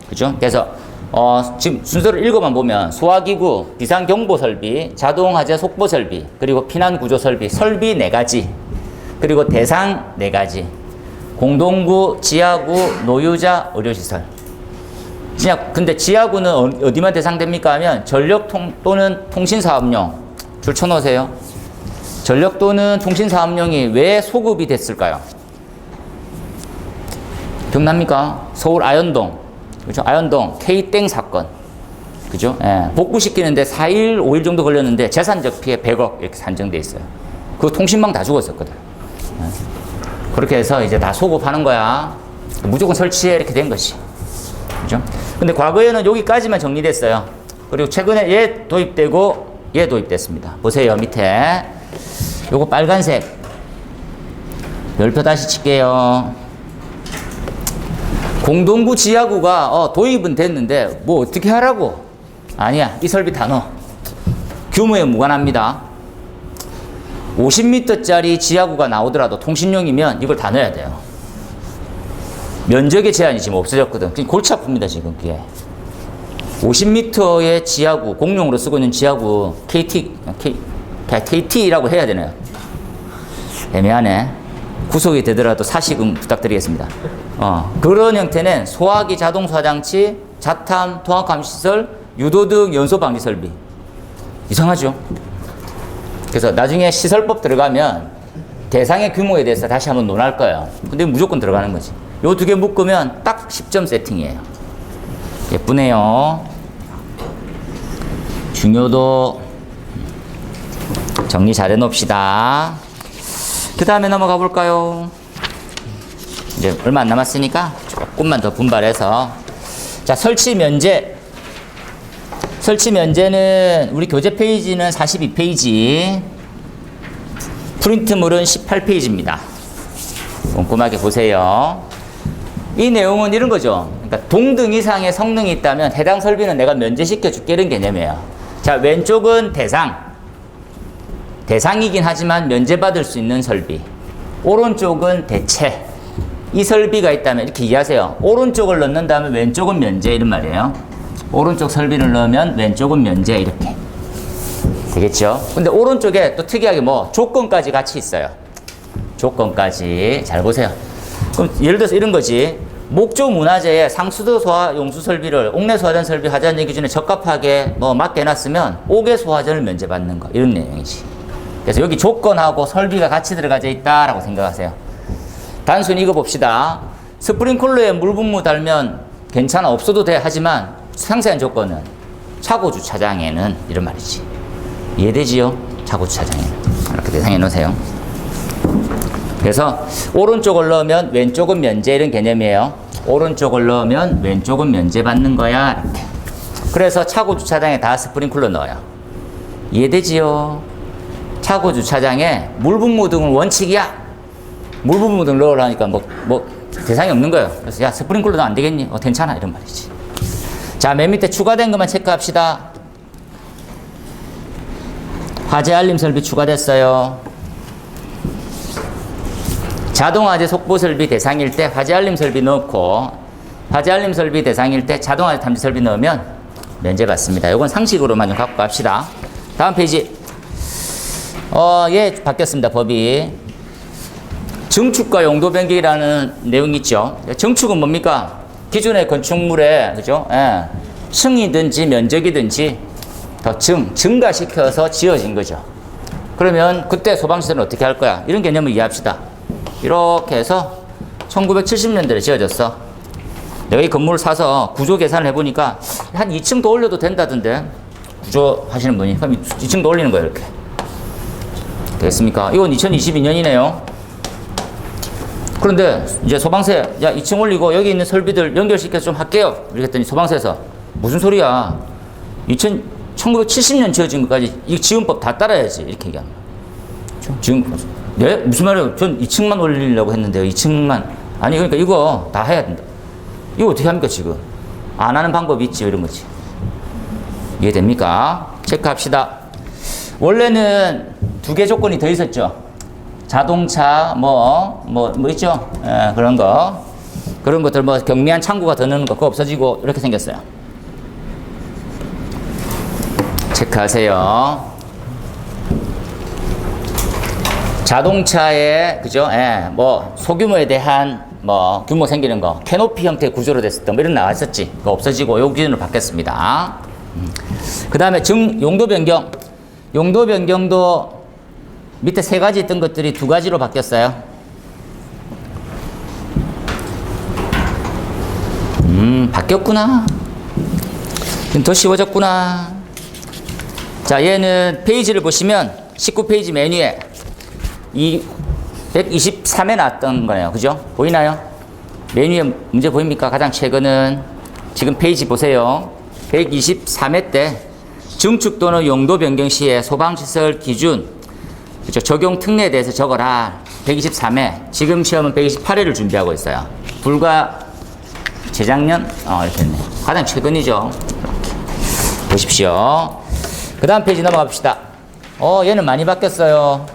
그죠? 그래서 지금 순서를 읽어만 보면 소화기구, 비상경보 설비, 자동화재 속보 설비, 그리고 피난구조 설비, 설비 4가지, 그리고 대상 4가지, 공동구, 지하구, 노유자, 의료시설. 근데 지하구는 어디만 대상됩니까 하면 전력 또는 통신사업용. 줄 쳐놓으세요. 전력 또는 통신사업용이 왜 소급이 됐을까요? 기억납니까? 서울 아현동. 그죠? 아현동 K땡 사건. 그죠? 예. 복구시키는데 4일, 5일 정도 걸렸는데 재산적 피해 100억 이렇게 산정돼 있어요. 그 통신망 다 죽었었거든. 예. 그렇게 해서 이제 다 소급하는 거야. 무조건 설치해 이렇게 된 것이. 그죠? 근데 과거에는 여기까지만 정리됐어요. 그리고 최근에 얘 도입되고 얘 도입됐습니다. 보세요, 밑에. 요거 빨간색. 별표 다시 칠게요. 공동구 지하구가 도입은 됐는데 뭐 어떻게 하라고? 아니야, 이 설비 다 넣어. 규모에 무관합니다. 50m짜리 지하구가 나오더라도 통신용이면 이걸 다 넣어야 돼요. 면적의 제한이 지금 없어졌거든. 골치 아픕니다, 지금 그게. 50m의 지하구, 공용으로 쓰고 있는 지하구, KT라고 해야 되나요? 애매하네. 구속이 되더라도 사시금 부탁드리겠습니다. 그런 형태는 소화기 자동화장치, 자탐, 통합감시시설, 유도등 연소방지 설비. 이상하죠? 그래서 나중에 시설법 들어가면 대상의 규모에 대해서 다시 한번 논할 거예요. 근데 무조건 들어가는 거지. 요 2개 묶으면 딱 10점 세팅이에요. 예쁘네요. 중요도 정리 잘 해놓읍시다. 그 다음에 넘어가 볼까요? 이제 얼마 안 남았으니까 조금만 더 분발해서. 자, 설치 면제. 설치 면제는 우리 교재 페이지는 42페이지, 프린트물은 18페이지입니다. 꼼꼼하게 보세요. 이 내용은 이런 거죠. 그러니까 동등 이상의 성능이 있다면 해당 설비는 내가 면제시켜 줄게, 이런 개념이에요. 자, 왼쪽은 대상이긴 하지만 면제받을 수 있는 설비. 오른쪽은 대체. 이 설비가 있다면 이렇게 이해하세요. 오른쪽을 넣는다면 왼쪽은 면제, 이런 말이에요. 오른쪽 설비를 넣으면 왼쪽은 면제, 이렇게 되겠죠. 근데 오른쪽에 또 특이하게 조건까지 같이 있어요. 조건까지 잘 보세요. 그럼 예를 들어서 이런 거지. 목조 문화재에 상수도 소화 용수 설비를 옥내 소화전 설비 하자연전 기준에 적합하게 맞게 해놨으면 옥외 소화전을 면제받는 거, 이런 내용이지. 그래서 여기 조건하고 설비가 같이 들어가져 있다라고 생각하세요. 단순히 이거 봅시다. 스프링클러에 물 분무 달면 괜찮아, 없어도 돼. 하지만 상세한 조건은 차고 주차장에는, 이런 말이지. 이해되지요? 차고 주차장에는. 이렇게 대상해 놓으세요. 그래서 오른쪽을 넣으면 왼쪽은 면제, 이런 개념이에요. 오른쪽을 넣으면 왼쪽은 면제받는 거야, 이렇게. 그래서 차고 주차장에 다 스프링클러 넣어요. 이해되지요? 차고 주차장에 물 분무 등은 원칙이야. 물 분무 등 넣으라니까 대상이 없는 거예요. 그래서 야, 스프링클러도 안 되겠니? 괜찮아, 이런 말이지. 자, 맨 밑에 추가된 것만 체크합시다. 화재 알림 설비 추가됐어요. 자동화재 속보 설비 대상일 때 화재 알림 설비 넣고 화재 알림 설비 대상일 때 자동화재 탐지 설비 넣으면 면제 받습니다. 이건 상식으로만 좀 갖고 갑시다. 다음 페이지. 예, 바뀌었습니다. 법이. 증축과 용도 변경이라는 내용이 있죠. 증축은 뭡니까? 기존의 건축물에, 그죠? 예, 층이든지 면적이든지 더 증가시켜서 지어진 거죠. 그러면 그때 소방시설은 어떻게 할 거야? 이런 개념을 이해합시다. 이렇게 해서 1970년대에 지어졌어. 내가 이 건물을 사서 구조 계산을 해보니까 한 2층 더 올려도 된다던데, 구조 하시는 분이. 그럼 2층 더 올리는 거예요, 이렇게. 되겠습니까? 이건 2022년이네요. 그런데 이제 소방세, 야, 2층 올리고 여기 있는 설비들 연결시켜서 좀 할게요. 이렇게 했더니 소방세에서 무슨 소리야? 1970년 지어진 것까지 이 지음법 다 따라야지. 이렇게 얘기합니다. 지금, 네? 무슨 말이에요? 전 2층만 올리려고 했는데요. 2층만. 아니, 그러니까 이거 다 해야 된다. 이거 어떻게 합니까, 지금? 안 하는 방법이 있지, 이런 거지. 이해됩니까? 체크합시다. 원래는 2개 조건이 더 있었죠. 자동차, 뭐 있죠? 예, 그런 거. 그런 것들, 뭐, 경미한 창구가 더 넣는 거, 그거 없어지고, 이렇게 생겼어요. 체크하세요. 자동차에, 그죠? 예, 뭐, 소규모에 대한, 뭐, 규모 생기는 거, 캐노피 형태의 구조로 됐었던 뭐 이런 나왔었지. 그거 없어지고, 요 기준으로 바뀌었습니다. 그 다음에 용도 변경. 용도 변경도 밑에 3가지 있던 것들이 2가지로 바뀌었어요. 바뀌었구나. 더 쉬워졌구나. 자, 얘는 페이지를 보시면 19페이지 메뉴에 이 123에 나왔던 거네요. 그죠? 보이나요? 메뉴에 문제 보입니까? 가장 최근은 지금 페이지 보세요. 123회 때 증축 또는 용도 변경 시에 소방시설 기준, 그렇죠? 적용 특례에 대해서 적어라. 123회. 지금 시험은 128회를 준비하고 있어요. 불과 재작년? 이렇게 했네. 가장 최근이죠. 이렇게. 보십시오. 그 다음 페이지 넘어갑시다. 얘는 많이 바뀌었어요.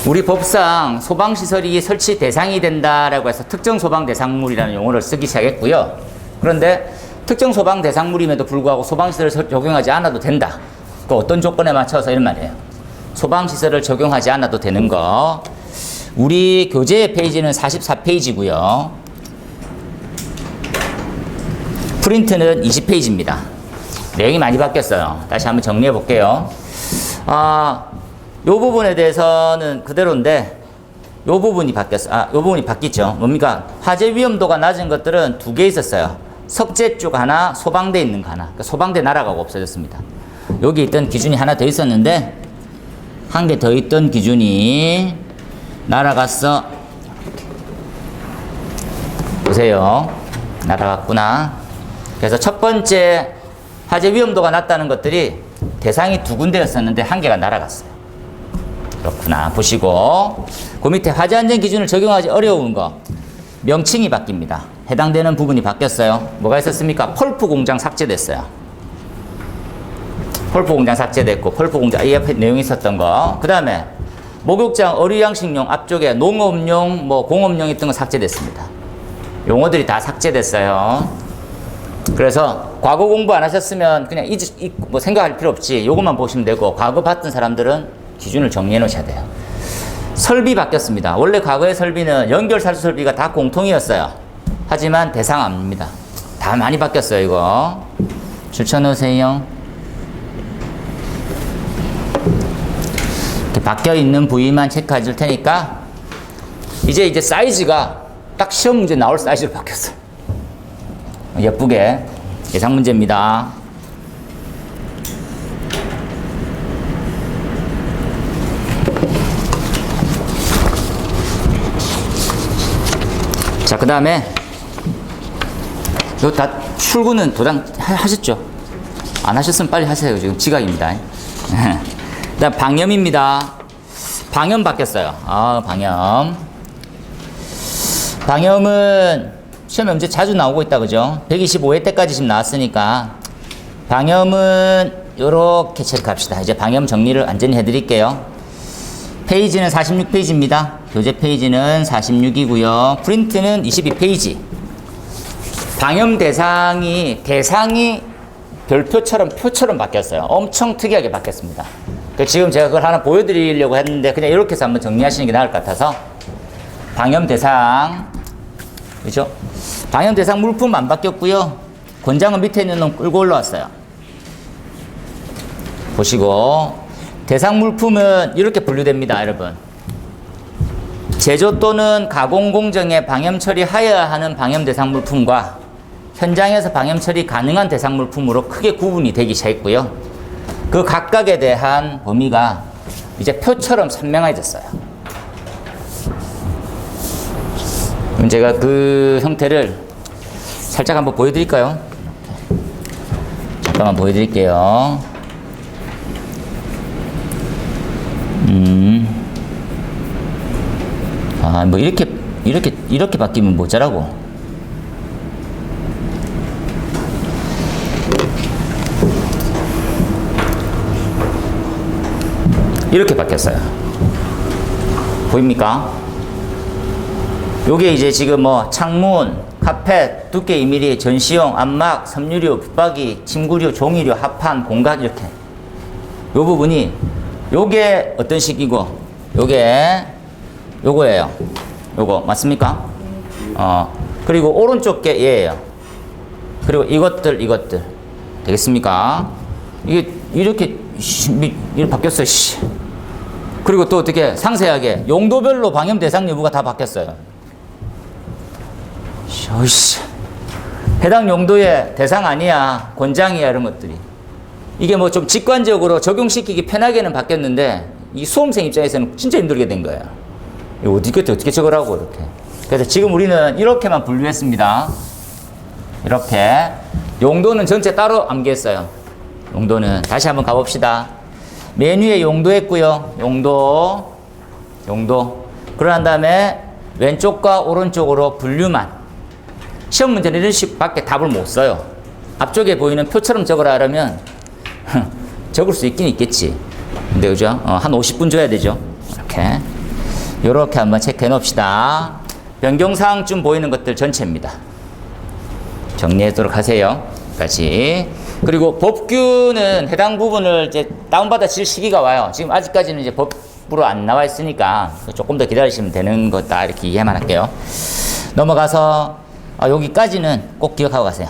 우리 법상 소방시설이 설치 대상이 된다라고 해서 특정 소방 대상물이라는 용어를 쓰기 시작했고요. 그런데 특정 소방 대상물임에도 불구하고 소방시설을 적용하지 않아도 된다. 그 어떤 조건에 맞춰서 이런 말이에요. 소방시설을 적용하지 않아도 되는 거. 우리 교재 페이지는 44페이지고요. 프린트는 20페이지입니다. 내용이 많이 바뀌었어요. 다시 한번 정리해 볼게요. 요 부분에 대해서는 그대로인데 요 부분이 바뀌었어요. 요 부분이 바뀌죠. 뭡니까? 화재 위험도가 낮은 것들은 2개 있었어요. 석재 쪽 하나, 소방대 있는 거 하나. 그러니까 소방대 날아가고 없어졌습니다. 여기 있던 기준이 하나 더 있었는데 한 개 더 있던 기준이 날아갔어. 보세요. 날아갔구나. 그래서 첫 번째 화재 위험도가 낮다는 것들이 대상이 2군데였었는데 1개가 날아갔어요. 그렇구나. 보시고 그 밑에 화재 안전 기준을 적용하기 어려운 거 명칭이 바뀝니다. 해당되는 부분이 바뀌었어요. 뭐가 있었습니까? 펄프 공장 삭제됐어요. 펄프 공장 삭제됐고 펄프 공장 이 앞에 내용이 있었던 거. 그 다음에 목욕장 어류양식용 앞쪽에 농업용 뭐 공업용 있던 거 삭제됐습니다. 용어들이 다 삭제됐어요. 그래서 과거 공부 안 하셨으면 그냥 뭐 생각할 필요 없지. 요것만 보시면 되고 과거 봤던 사람들은 기준을 정리해 놓으셔야 돼요. 설비 바뀌었습니다. 원래 과거의 설비는 연결살수 설비가 다 공통이었어요. 하지만 대상 아닙니다. 다 많이 바뀌었어요. 이거 줄쳐 놓으세요. 이렇게 바뀌어 있는 부위만 체크해 줄 테니까 이제 사이즈가 딱 시험 문제 나올 사이즈로 바뀌었어요. 예쁘게 예상 문제입니다. 자, 그 다음에 이거 다 출구는 도장 하셨죠? 안 하셨으면 빨리 하세요. 지금 지각입니다. 그 다음 방염입니다. 방염 바뀌었어요. 방염은 시험에 문제 자주 나오고 있다, 그죠? 125회 때까지 지금 나왔으니까 방염은 요렇게 체크합시다. 이제 방염 정리를 완전히 해드릴게요. 페이지는 46페이지입니다. 교재 페이지는 46이고요. 프린트는 22페이지. 방염 대상이 별표처럼 표처럼 바뀌었어요. 엄청 특이하게 바뀌었습니다. 지금 제가 그걸 하나 보여드리려고 했는데 그냥 이렇게 해서 한번 정리하시는 게 나을 것 같아서 방염 대상, 그죠? 방염 대상 물품 안 바뀌었고요. 권장은 밑에 있는 놈 끌고 올라왔어요. 보시고 대상 물품은 이렇게 분류됩니다, 여러분. 제조 또는 가공 공정에 방염 처리하여야 하는 방염 대상 물품과 현장에서 방염 처리 가능한 대상 물품으로 크게 구분이 되기 시작했고요. 그 각각에 대한 범위가 이제 표처럼 선명해졌어요. 그럼 제가 그 형태를 살짝 한번 보여드릴까요? 잠깐만 보여드릴게요. 뭐 이렇게 바뀌면 모자라고. 이렇게 바뀌었어요. 보입니까? 요게 이제 지금 뭐 창문, 카펫, 두께 2mm, 전시용, 안막, 섬유류, 붙박이, 침구류, 종이류, 합판, 공간 이렇게. 요 부분이 요게 어떤 식이고 요거예요. 요거 맞습니까? 그리고 오른쪽 게 얘예요. 그리고 이것들 되겠습니까? 이게 이렇게 바뀌었어요. 그리고 또 어떻게 상세하게 용도별로 방염 대상 여부가 다 바뀌었어요. 해당 용도의 대상 아니야, 권장이야, 이런 것들이. 이게 뭐 좀 직관적으로 적용시키기 편하게는 바뀌었는데 이 수험생 입장에서는 진짜 힘들게 된 거예요. 이거 어떻게 적으라고 이렇게. 그래서 지금 우리는 이렇게만 분류했습니다. 이렇게 용도는 전체 따로 암기했어요. 용도는 다시 한번 가봅시다. 메뉴에 용도했고요. 용도. 그러한 다음에 왼쪽과 오른쪽으로 분류만. 시험 문제는 이런 식밖에 답을 못 써요. 앞쪽에 보이는 표처럼 적으라 하면 적을 수 있긴 있겠지. 근데 그죠? 한 50분 줘야 되죠. 이렇게 한번 체크해 놓읍시다. 변경사항쯤 보이는 것들 전체입니다. 정리하도록 하세요. 같이. 그리고 법규는 해당 부분을 이제 다운받아 질 시기가 와요. 지금 아직까지는 이제 법으로 안 나와 있으니까 조금 더 기다리시면 되는 거다, 이렇게 이해만 할게요. 넘어가서 여기까지는 꼭 기억하고 가세요.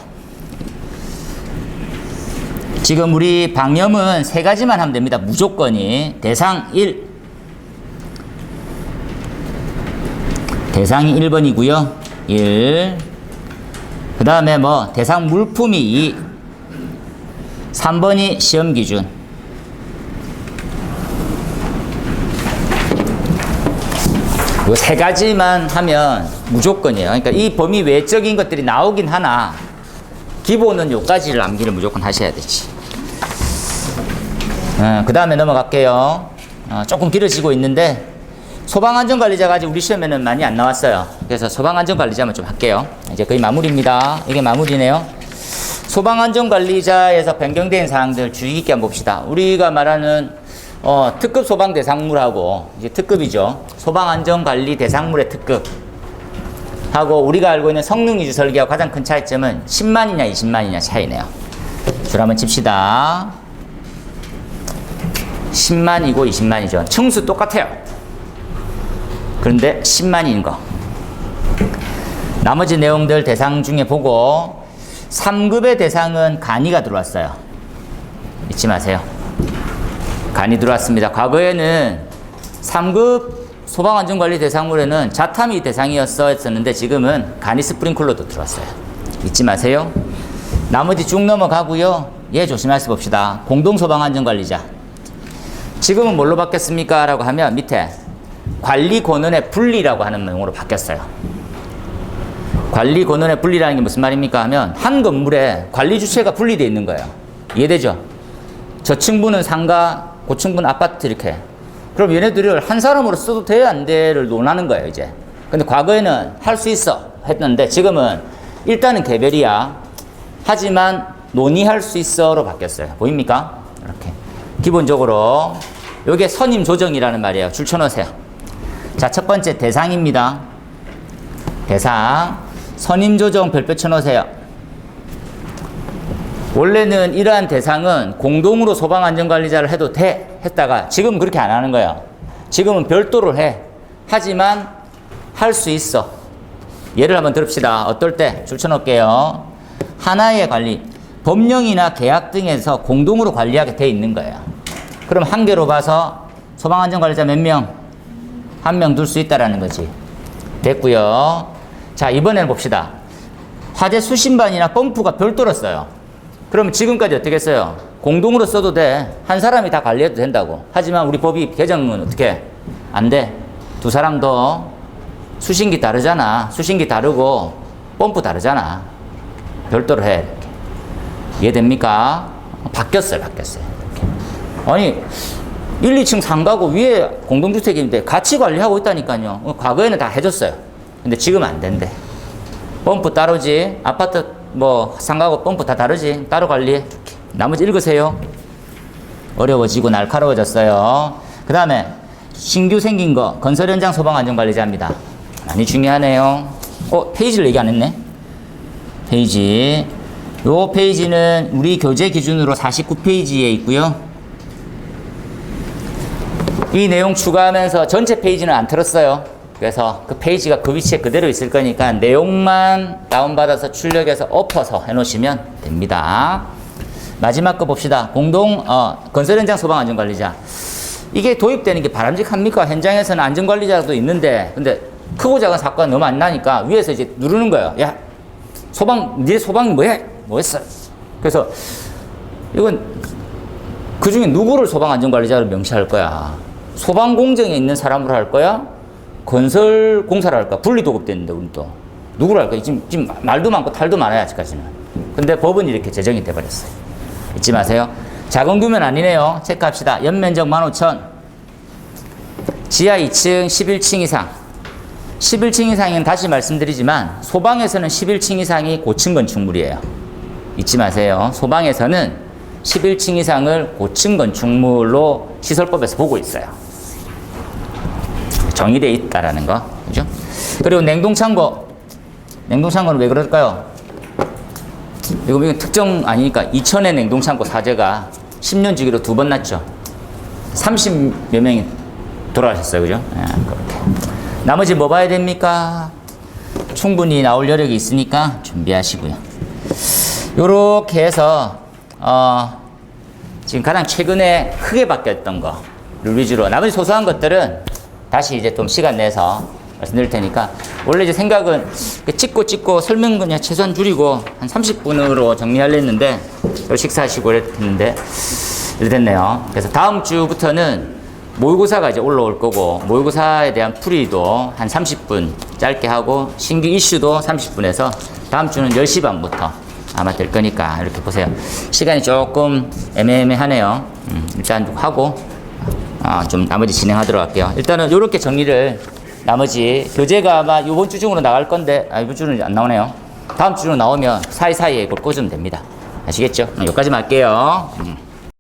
지금 우리 방염은 3가지만 하면 됩니다. 무조건이. 대상 1. 대상이 1번이고요. 1. 그 다음에 뭐 대상 물품이 2. 3번이 시험 기준. 요 3가지만 하면 무조건이에요. 그러니까 이 범위 외적인 것들이 나오긴 하나 기본은 요까지를 암기를 무조건 하셔야 되지. 그 다음에 넘어갈게요. 조금 길어지고 있는데 소방안전관리자가 아직 우리 시험에는 많이 안 나왔어요. 그래서 소방안전관리자만 좀 할게요. 이제 거의 마무리입니다. 이게 마무리네요. 소방안전관리자에서 변경된 사항들 주의 깊게 한번 봅시다. 우리가 말하는 특급 소방대상물하고 이제 특급이죠. 소방안전관리 대상물의 특급 하고 우리가 알고 있는 성능위주 설계하고 가장 큰 차이점은 10만이냐 20만이냐 차이네요. 줄 한번 칩시다. 10만이고 20만이죠. 층수 똑같아요. 그런데 10만인 거. 나머지 내용들 대상 중에 보고 3급의 대상은 간이가 들어왔어요. 잊지 마세요. 간이 들어왔습니다. 과거에는 3급 소방안전관리 대상물에는 자탐이 대상이었었는데 지금은 간이 스프링클러도 들어왔어요. 잊지 마세요. 나머지 쭉 넘어가고요. 얘 조심해서 봅시다. 공동소방안전관리자. 지금은 뭘로 바뀌었습니까? 라고 하면 밑에 관리 권한의 분리라고 하는 내용으로 바뀌었어요. 관리 권한의 분리라는 게 무슨 말입니까? 하면 한 건물에 관리 주체가 분리되어 있는 거예요. 이해되죠? 저층부는 상가, 고층부는 아파트 이렇게. 그럼 얘네들을 한 사람으로 써도 돼, 안 돼를 논하는 거예요, 이제. 근데 과거에는 할 수 있어 했는데 지금은 일단은 개별이야. 하지만 논의할 수 있어로 바뀌었어요. 보입니까? 이렇게. 기본적으로 요게 선임 조정이라는 말이에요. 줄 쳐놓으세요. 자, 첫 번째 대상입니다. 대상. 선임 조정 별표 쳐놓으세요. 원래는 이러한 대상은 공동으로 소방안전관리자를 해도 돼 했다가 지금 그렇게 안 하는 거예요. 지금은 별도로 해. 하지만 할 수 있어. 예를 한번 들읍시다. 어떨 때? 줄 쳐놓을게요. 하나의 관리, 법령이나 계약 등에서 공동으로 관리하게 돼 있는 거예요. 그럼 한 개로 봐서 소방안전관리자 몇 명? 한 명 둘 수 있다라는 거지. 됐고요. 자, 이번에는 봅시다. 화재 수신반이나 펌프가 별도로 써요. 그럼 지금까지 어떻게 써요? 공동으로 써도 돼. 한 사람이 다 관리해도 된다고. 하지만 우리 법이 개정은 어떻게? 안 돼. 두 사람 더 수신기 다르잖아. 수신기 다르고 펌프 다르잖아. 별도로 해. 이렇게. 이해됩니까? 바뀌었어요. 이렇게. 아니 1, 2층 상가고 위에 공동주택인데 같이 관리하고 있다니까요. 과거에는 다 해줬어요. 근데 지금 안 된대. 펌프 따로지. 아파트 뭐 상가고 펌프 다 다르지. 따로 관리해. 나머지 읽으세요. 어려워지고 날카로워졌어요. 그 다음에 신규 생긴 거 건설 현장 소방안전관리자입니다. 많이 중요하네요. 페이지를 얘기 안 했네. 페이지. 요 페이지는 우리 교재 기준으로 49페이지에 있고요. 이 내용 추가하면서 전체 페이지는 안 틀었어요. 그래서 그 페이지가 그 위치에 그대로 있을 거니까 내용만 다운받아서 출력해서 엎어서 해놓으시면 됩니다. 마지막 거 봅시다. 건설 현장 소방안전관리자. 이게 도입되는 게 바람직합니까? 현장에서는 안전관리자도 있는데, 근데 크고 작은 사건 너무 안 나니까 위에서 이제 누르는 거예요. 야, 네 소방이 뭐해? 뭐 했어? 그래서 이건 그 중에 누구를 소방안전관리자로 명시할 거야? 소방공정에 있는 사람으로 할 거야? 건설공사를 할까? 분리도급됐는데, 우리 또. 누구를 할까? 지금 말도 많고 탈도 많아요, 아직까지는. 근데 법은 이렇게 제정이 돼버렸어요. 잊지 마세요. 작은 규모는 아니네요. 체크합시다. 연면적 15,000. 지하 2층 11층 이상. 11층 이상은 다시 말씀드리지만 소방에서는 11층 이상이 고층 건축물이에요. 잊지 마세요. 소방에서는 11층 이상을 고층 건축물로 시설법에서 보고 있어요. 정의되어 있다라는 거. 그죠? 그리고 냉동창고. 냉동창고는 왜 그럴까요? 이건 특정 아니니까 2000의 냉동창고 사재가 10년 주기로 2번 났죠. 30몇 명이 돌아가셨어요. 그죠? 그렇게. 나머지 뭐 봐야 됩니까? 충분히 나올 여력이 있으니까 준비하시고요. 요렇게 해서 지금 가장 최근에 크게 바뀌었던 거를 위주로 나머지 소소한 것들은 다시 이제 좀 시간 내서 말씀드릴 테니까 원래 이제 생각은 찍고 설명 그냥 최소한 줄이고 한 30분으로 정리하려 했는데 식사하시고 했는데 이렇게 됐네요. 그래서 다음 주부터는 모의고사가 이제 올라올 거고 모의고사에 대한 풀이도 한 30분 짧게 하고 신규 이슈도 30분에서 다음 주는 10시 반부터 아마 될 거니까 이렇게 보세요. 시간이 조금 애매하네요. 일단 하고 좀 나머지 진행하도록 할게요. 일단은 이렇게 정리를 나머지 교재가 아마 이번 주 중으로 나갈 건데 이번 주는 안 나오네요. 다음 주 중으로 나오면 사이사이에 이걸 꽂으면 됩니다. 아시겠죠? 여기까지만 할게요.